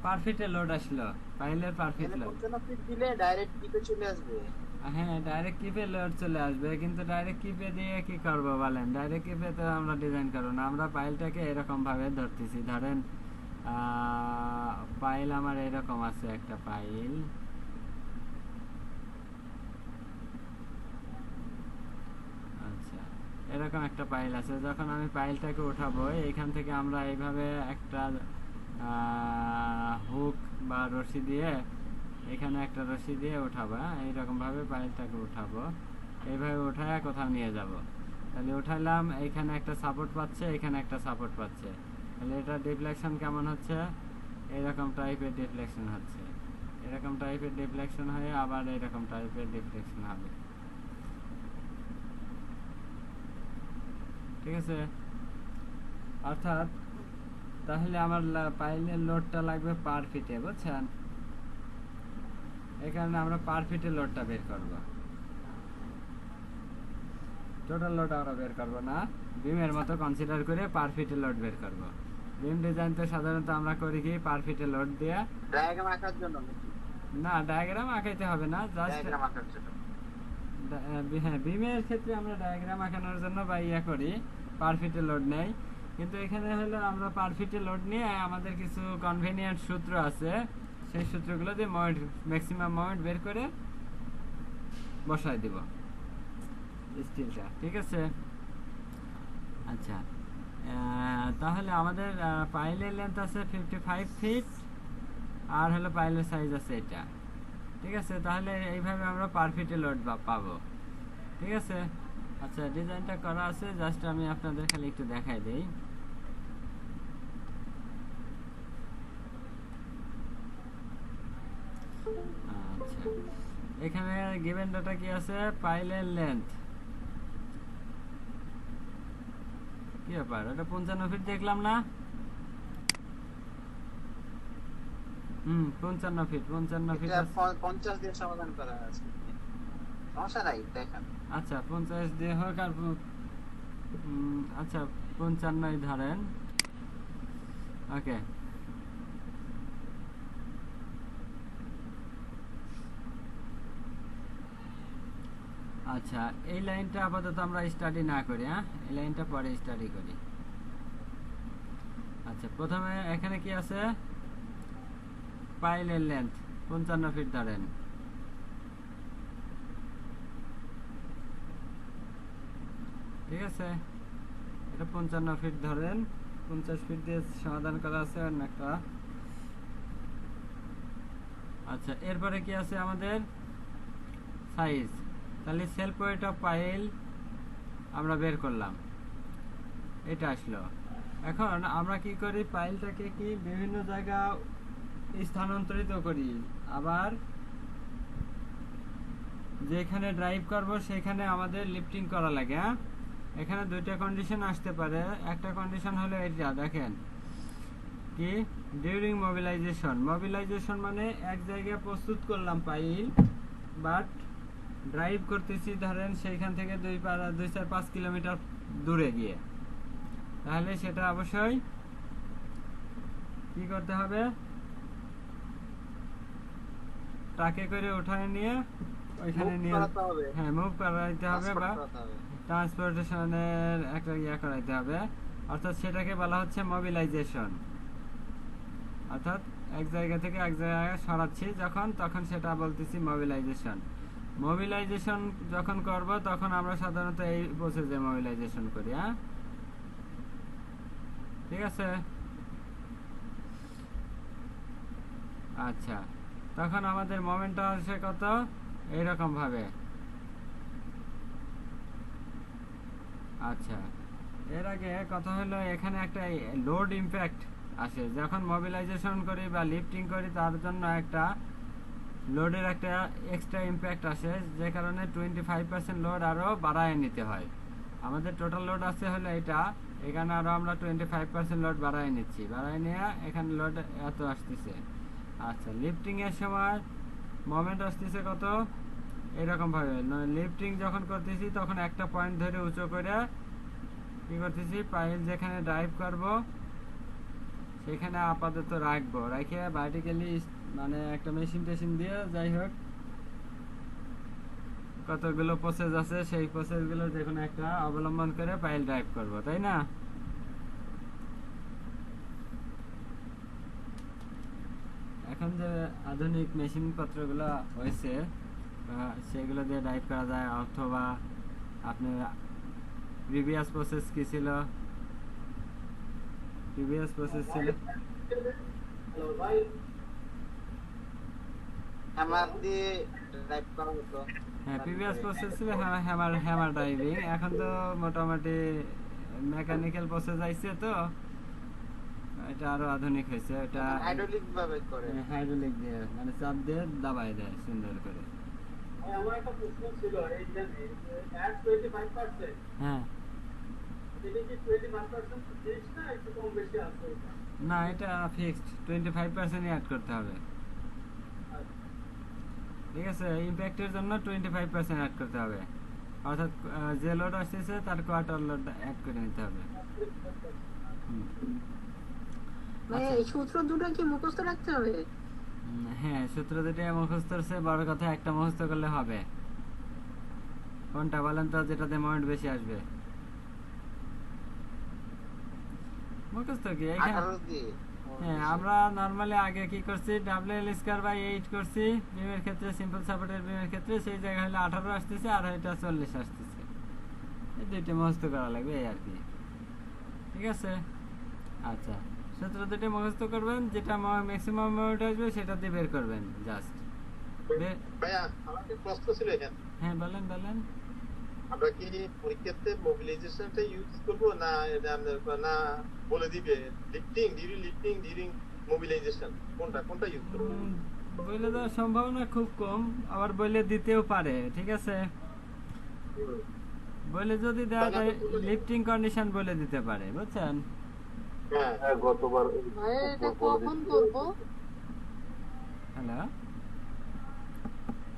পার ফিটে লোড আসলো, পাইলের পার ফিট লোড। 55 ফিট দিলে ডাইরেক্ট কিপে চলে আসবে। হ্যাঁ, ডাইরেক্ট কিপে লোড চলে আসবে, কিন্তু ডাইরেক্ট কিপে দিয়ে কি করবো বলেন? ডাইরেক্ট কিপে তো আমরা ডিজাইন করবো না, আমরা পাইলটাকে এরকম ভাবে ধরতেছি। ধরেন পাইল আমার এরকম আছে একটা পাইল। আচ্ছা, এরকম একটা পাইল আছে। যখন আমি পাইলটাকে উঠাবো, এইখান থেকে আমরা এইভাবে একটা হুক বা রশি দিয়ে, এখানে একটা রশি দিয়ে উঠাবো। এইরকম ভাবে পাইলটাকে উঠাবো, এইভাবে উঠায় কোথাও নিয়ে যাব। তাহলে উঠাইলাম, এইখানে একটা সাপোর্ট পাচ্ছে, এখানে একটা সাপোর্ট পাচ্ছে। তাহলে এটা ডিফ্লেকশন কেমন হচ্ছে? এরকম টাইপের ডিফ্লেকশন হচ্ছে। এরকম টাইপের ডিফ্লেকশন হয়ে আবার এরকম টাইপের ডিফ্লেকশন হবে। ঠিক আছে? অর্থাৎ তাহলে আমার পাইলের লোডটা লাগবে পার ফিটে, বুঝছেন? এই কারণে আমরা পার ফিটে লোডটা বের করব, টোটাল লোড আমরা বের করব না, বিমের মতো কনসিডার করে পার ফিটে লোড বের করব। বিম ডিজাইন তো সাধারণত আমরা করি কি পার ফিটে লোড দিয়ে। ডায়াগ্রাম আঁকার জন্য নাকি? না, ডায়াগ্রাম আঁকাইতে হবে না, জাস্ট ডায়াগ্রাম আঁকার জন্য। হ্যাঁ, বিমের ক্ষেত্রে আমরা ডায়াগ্রাম আঁকানোর জন্য বা ইয়া করি, পার ফিটে লোড নেই। কিন্তু এখানে হলো আমরা পার ফিটে লোড নিয়ে আমাদের কিছু কনভেনিয়েন্ট সূত্র আছে, সেই সূত্রগুলো দিয়ে মোমেন্ট, ম্যাক্সিমাম মোমেন্ট বের করে বসায় দিব স্টিলটা। ঠিক আছে? আচ্ছা, তাহলে আমাদের পাইলের লেন্থ আছে 55 ফিট, আর হলো পাইলের সাইজ আছে এটা। ঠিক আছে? তাহলে এইভাবে আমরা পার ফিটে লোড পাবো। ঠিক আছে? আচ্ছা, ডিজাইনটা করা আছে, জাস্ট আমি আপনাদের খালি একটু দেখাই দেই। আচ্ছা, এখানে গিভেন ডাটা কি আছে? পাইলের লেন্থ কি ব্যাপার, ওটা 55 ফিট দেখলাম না? 55 ফিট, 55 ফিট। এটা 50 দিয়ে সমাধান করা আছে, সমস্যা নাই, দেখেন। আচ্ছা, 50 দিয়ে হোক আর আচ্ছা 55 ধরেন। ওকে, আচ্ছা, এই লাইনটা আপাতত আমরা স্টাডি না করি, হ্যাঁ, এই লাইনটা পরে স্টাডি করি। আচ্ছা, প্রথমে এখানে কি আছে? পাইলের লেন্থ 55 ফিট ধরেন। ঠিক আছে? এটা 55 ফিট ধরেন, 50 ফিট দিয়ে সমাধান করা আছে অন্য একটা। আচ্ছা, এরপরে কি আছে আমাদের? সাইজ। তাহলে সেলফ ওয়েট অফ পাইল আমরা বের করলাম, এটা আসলো। এখন আমরা কি করি? পাইলটাকে কি বিভিন্ন জায়গা স্থানান্তরিত করি, আবার যেখানে ড্রাইভ করব সেখানে আমাদের লিফটিং করা লাগে। হ্যাঁ, এখানে দুইটা কন্ডিশন আসতে পারে। একটা কন্ডিশন হলো এটা, দেখেন কি, ডিউরিং মোবিলাইজেশন। মোবিলাইজেশন মানে এক জায়গায় প্রস্তুত করলাম পাইল, বাট ড্রাইভ করতেছি ধরেন সেইখান থেকে 2-4-5 কিলোমিটার দূরে গিয়ে, তাহলে সেটা অবশ্যই কি করতে হবে? ট্রাকে করে উঠায় নিয়ে ওইখানে নিয়ে, হ্যাঁ, মুভ করাইতে হবে বা ট্রান্সপোর্টেশনের একটা ইয়া করাইতে হবে। অর্থাৎ সেটাকে বলা হচ্ছে মোবিলাইজেশন। অর্থাৎ এক জায়গা থেকে এক জায়গায় সরাচ্ছি যখন, তখন সেটা বলতেছি মোবিলাইজেশন। মোবিলাইজেশন যখন করব তখন আমরা সাধারণত এই প্রসেসে মোবিলাইজেশন করি। হ্যাঁ, ঠিক আছে? আচ্ছা, তখন আমাদের মোমেন্টটা আসে কত? এইরকম ভাবে। আচ্ছা, এর আগে কথা হলো এখানে একটা লোড ইমপ্যাক্ট আসে যখন মোবিলাইজেশন করি বা লিফটিং করি, তার জন্য একটা লোডের একটা এক্সট্রা ইমপ্যাক্ট আসে, যে কারণে 25% লোড আরও বাড়ায় নিতে হয়। আমাদের টোটাল লোড আছে হলো এটা, এখানে আরও আমরা 25% লোড বাড়ায় নিচ্ছি, বাড়ায় নিয়ে এখানে লোড এত আসতেছে। আচ্ছা, লিফটিং এর সময় মোমেন্ট আসতেছে কত? এরকম ভাবে লিফটিং যখন করতেছি তখন একটা পয়েন্ট ধরে উঁচু করে কি করতেছি? পাইল যেখানে ড্রাইভ করব সেখানে আপাতত রাখবো, রেখে ভার্টিক্যালি মানে একটা মেশিন দিয়ে, যাই হোক কতগুলো প্রসেস আছে সেই প্রসেসগুলো যে কোনো একটা অবলম্বন করে পাইল ড্রাইভ করব, তাই না? এখন যে আধুনিক মেশিন পত্রগুলো হয়েছে সেগুলো দিয়ে ড্রাইভ করা যায়, অথবা আপনার প্রিভিয়াস প্রসেস কি ছিল, প্রিভিয়াস প্রসেস ছিল হ্যালো ভাই, আমার দিয়ে ড্রাইভ করা হতো। হ্যাঁ প্রিভিয়াস প্রসেস ছিল হ্যামার হ্যামার ড্রাইভিং। এখন তো মোটামুটি মেকানিক্যাল প্রসেস আইছে, তো এটা আরো আধুনিক হয়েছে। এটা হাইড্রোলিক ভাবে করে। হাইড্রোলিক দিয়ে মানে চাপ দিয়ে দাবাই দেয় সুন্দর করে। ভাই আমার একটা প্রশ্ন ছিল, এই যে অ্যাড 25%, হ্যাঁ এটা কি 25% ফিক্স না একটু কম বেশি আছে এটা? না, এটা ফিক্সড 25% অ্যাড করতে হবে। ঠিক আছে, ইম্প্যাক্টের জন্য 25% অ্যাড করতে হবে, অর্থাৎ যে লোড আসতেছে তার কোয়ার্টার লোড অ্যাড করে নিতে হবে। হুম। মানে আচ্ছা। এই সূত্র দুটো কি মুখস্থ রাখতে হবে? হ্যাঁ, সূত্র দুটো মুখস্থর চেয়ে বড় কথা একটা মুখস্থ করলে হবে। কোনটা বলেন তো, যেটাতে মোমেন্ট বেশি আসবে? মুখস্থ কি এইখানে? 18 দিয়ে। হ্যাঁ, আমরা নরমালি আগে কি করছি, WL²/8 করছি বিমের ক্ষেত্রে, সিম্পল সাপোর্টের বিমের ক্ষেত্রে। সেই জায়গায় হলে 18 আসতেছে আর এটা 40 আসতেছে। এই দুইটা মুখস্থ করা লাগবে এই আর কি। ঠিক আছে, আচ্ছা সূত্র দুটো মুখস্থ করবেন, যেটা ম্যাক্সিমাম মোমেন্ট আসবে সেটা দিয়ে বের করবেন জাস্ট। ভাইয়া আমার একটা প্রশ্ন ছিল এখানে, হ্যাঁ বলেন বলেন। আমরা কি পরীক্ষাতে মোবিলাইজেশনটা ইউজ করবো না এটা না বলে দিবে লিফটিং ডিউরিং মোবিলাইজেশন কোনটা ইউজ করবো? বলে দেওয়ার সম্ভাবনা খুব কম, আবার বলে দিতেও পারে। ঠিক আছে, বলে যদি দেওয়া যায় লিফটিং কন্ডিশন বলে দিতে পারে, বুঝছেন? হ্যাঁ গতবার ভাই এটা কখন করব? হ্যালো,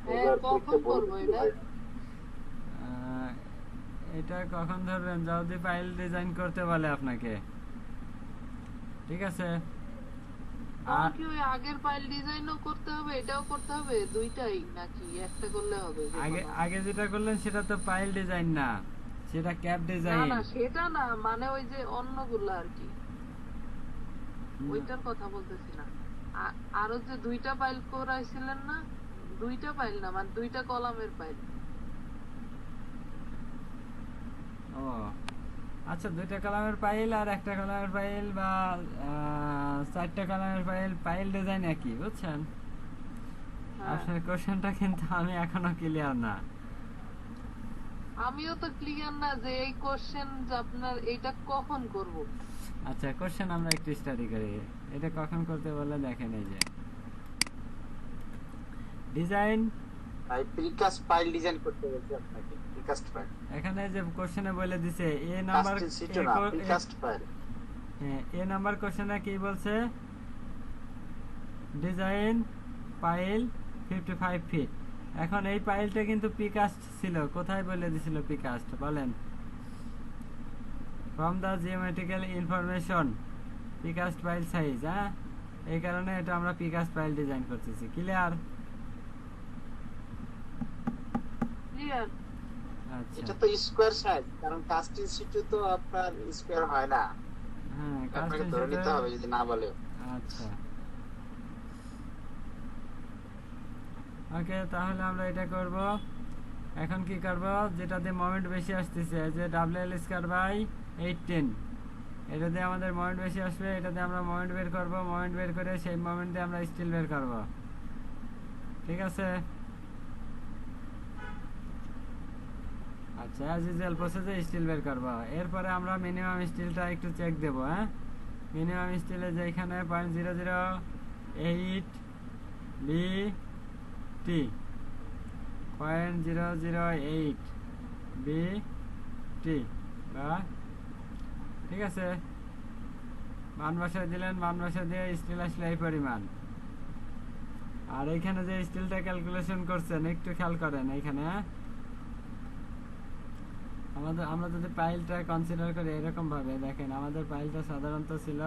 হ্যাঁ কখন করব এটা? এটা কখন ধরবেন, যদি ফাইল ডিজাইন করতে বলে আপনাকে। ঠিক আছে, আর কি ওই আগের ফাইল ডিজাইনও করতে হবে, এটাও করতে হবে, দুইটাই নাকি একটা করলে হবে? আগে আগে যেটা করলেন সেটা তো ফাইল ডিজাইন না, সেটা ক্যাপ না ডিজাইন। না সেটা না, মানে ওই যে অন্যগুলো আর কি, ওইটার কথা বলতেছি না। আরো যে দুইটা ফাইল করাইছিলেন না, দুইটা ফাইল না মানে দুইটা কলামের ফাইল। ও আচ্ছা, দুইটা কলামের ফাইল আর একটা কলামের ফাইল বা চারটা কলামের ফাইল ডিজাইন একই, বুঝছেন? আপনার কোশ্চেনটা কিন্তু আমি এখনো ক্লিয়ার না। আমিও তো ক্লিয়ার না যে এই কোশ্চেন আপনার এইটা কখন করব। আচ্ছা, কোশ্চেন আমরা একটু স্টাডি করি। এটা কখন করতে বলে দেখেন, এই যে ডিজাইন, প্রিকাস্ট ফাইল ডিজাইন করতে বলছি আপনাকে। প্রিকাস্ট ফাইল এখানে যে কোশ্চেনে বলে দিছে এ নাম্বার, প্রিকাস্ট ফাইল। হ্যাঁ, এ নাম্বার কোশ্চেনে কি বলছে, ডিজাইন ফাইল 55 ফিট। এখন এই ফাইলটা কিন্তু প্রিকাস্ট ছিল, কোথায় বলে দিছিল প্রিকাস্ট বলেন? From the geometrical information precast pile size. হ্যাঁ, এই কারণে এটা আমরা প্রিকাস্ট ফাইল ডিজাইন করতেছি। ক্লিয়ার? ক্লিয়ার। আচ্ছা, এটা তো স্কয়ার সাইজ, কারণ কাস্ট ইনস্টিটিউট তো আপনার স্কয়ার হয় না। হ্যাঁ আপনাকে ধরে নিতে হবে যদি না বলে। আচ্ছা ওকে, তাহলে আমরা এটা করব। এখন কি করব, যেটাতে মোমেন্ট বেশি আসতেছে, যে WL²/810, এটা দিয়ে আমাদের মোমেন্ট বেশি আসবে, এটাতে আমরা মোমেন্ট বের করব। মোমেন্ট বের করে সেই মোমেন্ট দিয়ে আমরা স্টিল বের করব। ঠিক আছে, আচ্ছা অ্যাজ ইউজুয়াল প্রসেসে স্টিল বের করব। এরপরে আমরা মিনিমাম স্টিলটা একটু চেক দেব। হ্যাঁ, মিনিমাম স্টিলে যেখানে 0.008 BT 0.008 BT বা, ঠিক আছে, মান বসায় দিলেন, মান বসায় দিয়ে স্টিল আসলে এই পরিমাণ। আর এইখানে যে স্টিলটা ক্যালকুলেশন করছেন একটু খেয়াল করেন এইখানে। হ্যাঁ, আমরা যদি পাইলটা কনসিডার করি এরকম ভাবে, দেখেন আমাদের পাইলটা সাধারণত ছিল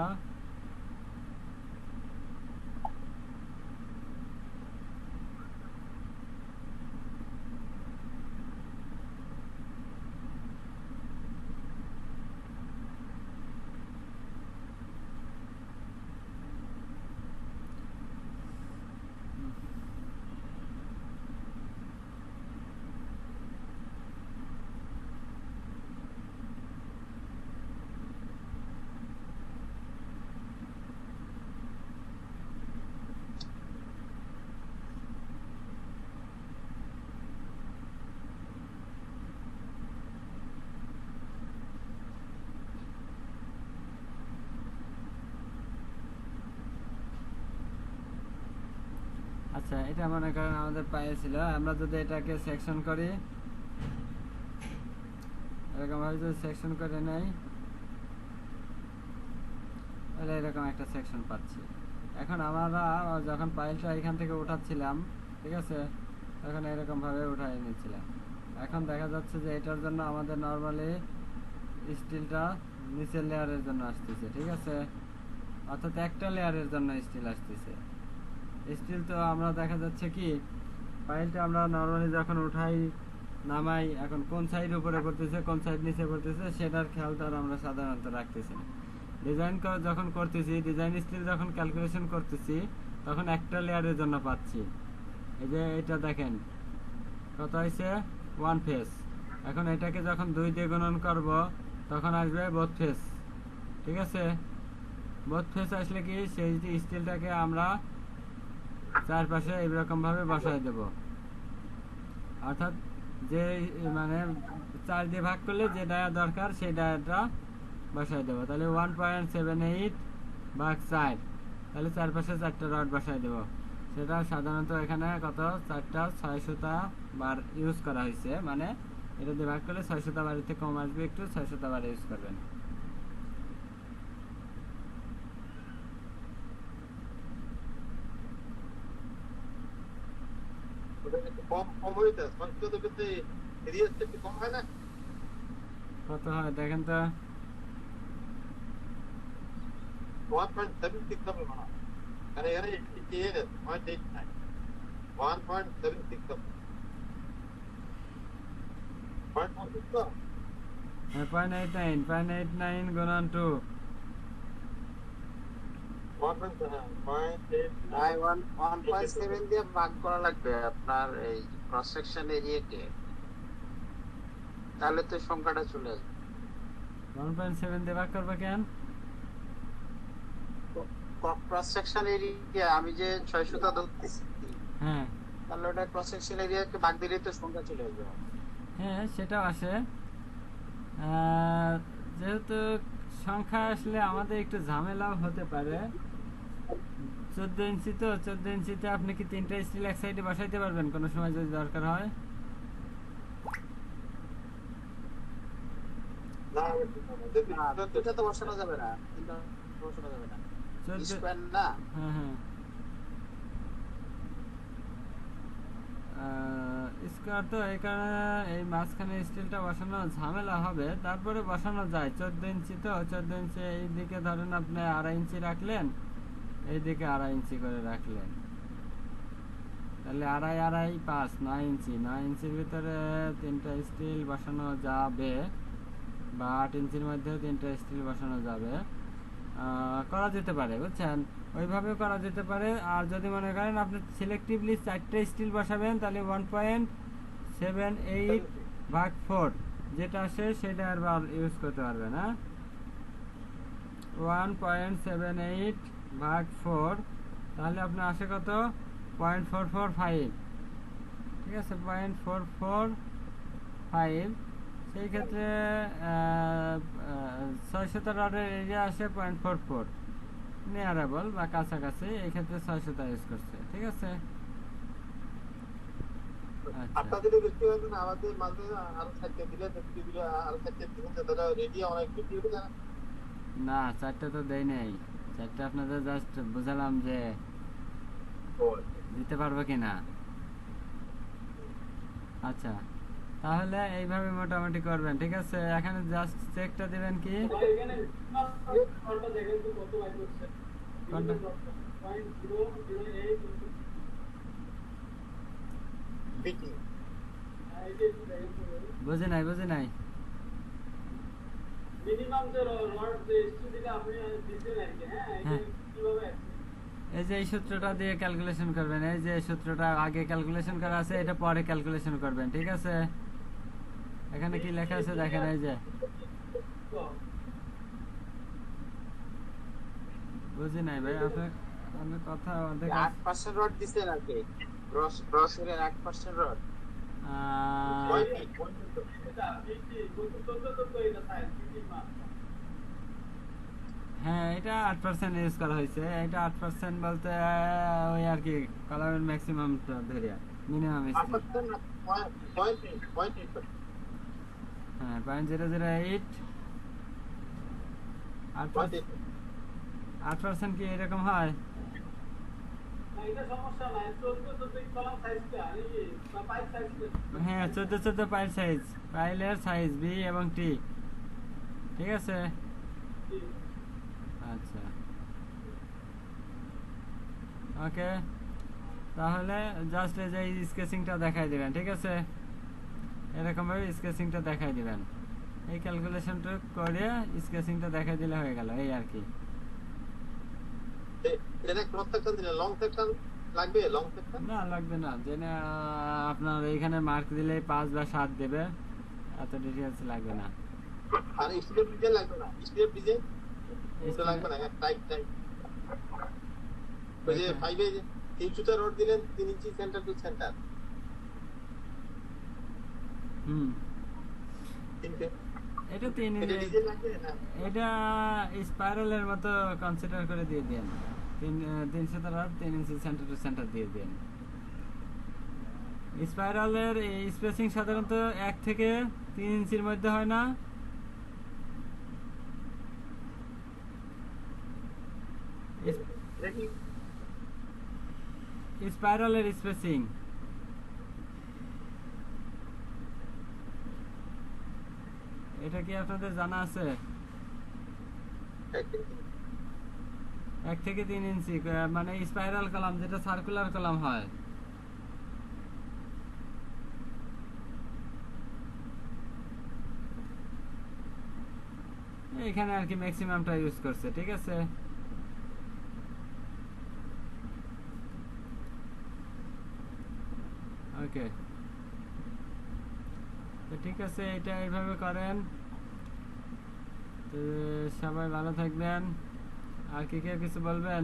আচ্ছা, এটা মনে করেন আমাদের পায়ে ছিল, আমরা যদি এটাকে সেকশন করি, এরকম ভাবে যদি সেকশন করে নেই, তাহলে এরকম একটা সেকশন পাচ্ছি। এখন আমরা যখন পাইলটা এখান থেকে উঠাচ্ছিলাম, ঠিক আছে, তখন এরকম ভাবে উঠাই নিচ্ছিলাম। এখন দেখা যাচ্ছে যে এটার জন্য আমাদের নর্মালি স্টিলটা নিচের লেয়ারের জন্য আসতেছে, ঠিক আছে, অর্থাৎ একটা লেয়ারের জন্য স্টিল আসতেছে। স্টিল তো আমরা দেখা যাচ্ছে কি পাইলটা আমরা নর্মালি যখন উঠাই নামাই, এখন কোন সাইড উপরে করতেছে কোন সাইড নিচে করতেছে সেটার খেয়ালটা আমরা সাধারণত রাখতেছি না। ডিজাইন যখন করতেছি, ডিজাইন স্টিল যখন ক্যালকুলেশন করতেছি, তখন একটা লেয়ারের জন্য পাচ্ছি। এই যে এটা দেখেন কত হয়েছে, 1 ফেস। এখন এটাকে যখন 2 দিয়ে গুণন করব তখন আসবে বোথ ফেস, ঠিক আছে। বোথ ফেস আসলে কি সেই স্টিলটাকে আমরা চারপাশে এইরকম ভাবে বসায় দেব, অর্থাৎ যে মানে 4 দিয়ে ভাগ করলে যে ডায়া দরকার সেই ডায়াটা বসায় দেবো। তাহলে 1.78 ভাগ 4, তাহলে চারপাশে 4টা রড বসায় দেবো। সেটা সাধারণত এখানে কত 4টা 6 সুতা বার ইউজ করা হয়েছে, মানে এটা দিয়ে ভাগ করলে 6 সুতা বাড়িতে কম আসবে, একটু 6 সুতা বার ইউজ করবেন। ওটা একটু কম কম হইতে সংস্কৃত কিন্তু এরিয়াটা একটু কম হয় না? কত হয় দেখেন তো, 1.76 হবে মনে হয়, আর এখানে 0.89 1.76 হবে। 0.16 তো 0.89 গুণন 2, 1.7 দিয়ে ভাগ করা লাগবে আপনার এই ক্রস সেকশন এরিয়াকে, তাহলে তো সংখ্যাটা চলে আসবে। 1.7 দিয়ে ভাগ করবে কেন? ক্রস সেকশন এরিয়া আমি যে 6 সুতা ধরতেছি, হ্যাঁ তাহলে ওটা ক্রস সেকশন এরিয়াকে ভাগ দিলেই তো সংখ্যা চলে আসবে। হ্যাঁ সেটাও আসে। যেহেতু সংখ্যা আসলে আমাদের একটু ঝামেলাও হতে পারে। 14 ইঞ্চি তো, 14 ইঞ্চিতে আপনি কি 3টা স্টিল এক সাইডে বসাইতে পারবেন কোনো সময় যদি দরকার হয়? না দুটো তো বসানো যাবে না, তিনটা বসানো যাবে না, 14 স্কয়ার না। হ্যাঁ হ্যাঁ স্কোয়ার তো, এই কারণে এই মাঝখানে স্টিলটা বসানো ঝামেলা হবে, তারপরে বসানো যায়। 14 ইঞ্চি তো, 14 ইঞ্চি এই দিকে ধরেন আপনি 2.5 ইঞ্চি রাখলেন, এই দিকে 2.5 ইঞ্চি করে রাখলেন, তাহলে 2.5 5 9 ইঞ্চি, 9 ইঞ্চির ভিতরে 3টা স্টিল বসানো যাবে, বা 8 ইঞ্চির মধ্যেও 3টা স্টিল বসানো যাবে, করা যেতে পারে, বুঝছেন, ওইভাবে করা যেতে পারে। আর যদি মনে করেন আপনি সিলেক্টিভলি 4টা স্টিল বসাবেন, তাহলে 1.78 ভাগ 4 যেটা আসে সেটা আর ইউজ করতে পারবেন। হ্যাঁ, 1.78 ভাগ 4, তাহলে আপনার আসে কত 0.445, ঠিক আছে, 0.445। সেই ক্ষেত্রে 600 রডের এরিয়া আসে 0.44, নিয়ারেবল বা কাছাকাছি, এই ক্ষেত্রে 600 ইউজ করছে, ঠিক আছে। আচ্ছা, আপনাদের বেশি হবে না, আমাদের মাঝে আরো 4টা দিলে আরো 4টা দিলে তারা রেডি অনেক বেশি হবে না। না 4টা তো দেই নাই, 4টা আপনাদের জাস্ট বুঝালাম যে দিতে পারবো কিনা। আচ্ছা, তাহলে এইভাবে মোটামুটি করবেন, ঠিক আছে। এখানে জাস্ট চেকটা দিবেন কি ভাই এখানে ঘন্টা দেখেন তো কত বাইক করছে, কোনটা? 0.008 বিটি এই যে দেখেন তো বুঝি নাই। মিনিমাম যে রড যে স্টুডিওটা আপনি দিতে লাগবে। হ্যাঁ, হ্যাঁ। এটা কিভাবে এই যে এই সূত্রটা দিয়ে ক্যালকুলেশন করবেন, এই যে সূত্রটা আগে ক্যালকুলেশন করা আছে, এটা পরে ক্যালকুলেশন করবেন, ঠিক আছে। এখানে কি লেখা আছে দেখেন, এই যে বুঝি নাই ভাই, আপনার কথা অর্ধেক 8% রড দিছে নাকি? গ্রস এর 8% রড। এটা বিটি কত এটা সাইজ বিটি মাপ হ্যাঁ, এটা 8% ইউজ করা হয়েছে। এটা 8% বলতে ওই আর কি কলামের ম্যাক্সিমাম ধরিয়া মিনিমাম স্পিড। হ্যাঁ, 0.008 8% কি এরকম হয়? না, এটা সমস্যা নাই, 14 কলাম সাইজটা বা পাইপ সাইজটা হ্যাঁ, 14 পাইল সাইজ, পাইলের সাইজ বি এবং টি। ঠিক আছে, আচ্ছা, ওকে। তাহলে জাস্ট এই যে স্কেচিংটা দেখাই দিবেন, ঠিক আছে? এরকমভাবে স্কেচিংটা দেখাই দিবেন, এই ক্যালকুলেশনটা করে স্কেচিংটা দেখাই দিলে হয়ে গেল, এই আর কি। এটা ক্রস সেকশন দিলে লং সেকশন লাগবে, লং সেকশন না, লাগবে না, জেনে আপনার এইখানে মার্ক দিলে 5 বা 7 দেবে, এত ডিটেলস লাগবে না। আর স্টেপ ডিজাইন লাগবে না, স্টেপ ডিজাইন এটা লাগবে না, টাইট টাইট। ওই যে 5 এ 3 সুতা রড দিলেন 3 ইঞ্চি সেন্টার টু সেন্টার। তিনটে এটা 3 এটা ডিজাইন লাগবে না, এটা স্পাইরালের মতো কনসিডার করে দিয়ে দেন। 300 rod 3 inch centre to centre দিয়ে দেন। স্পাইরালের স্পেসিং সাধারণত 1 থেকে 3 ইঞ্চির মধ্যে হয় না? এটা কি স্পাইরালের স্পেসিং এটা কি আপনাদের জানা আছে? 1 থেকে 3 ইঞ্চি, মানে স্পাইরাল কলাম যেটা সার্কুলার কলাম হয়। এখানে আর কি ম্যাক্সিমামটা ইউজ করছে, ঠিক আছে? ওকে, তো ঠিক আছে, এটা এইভাবে করেন। তো সবাই ভালো থাকবেন। আর কি কেউ কিছু বলবেন?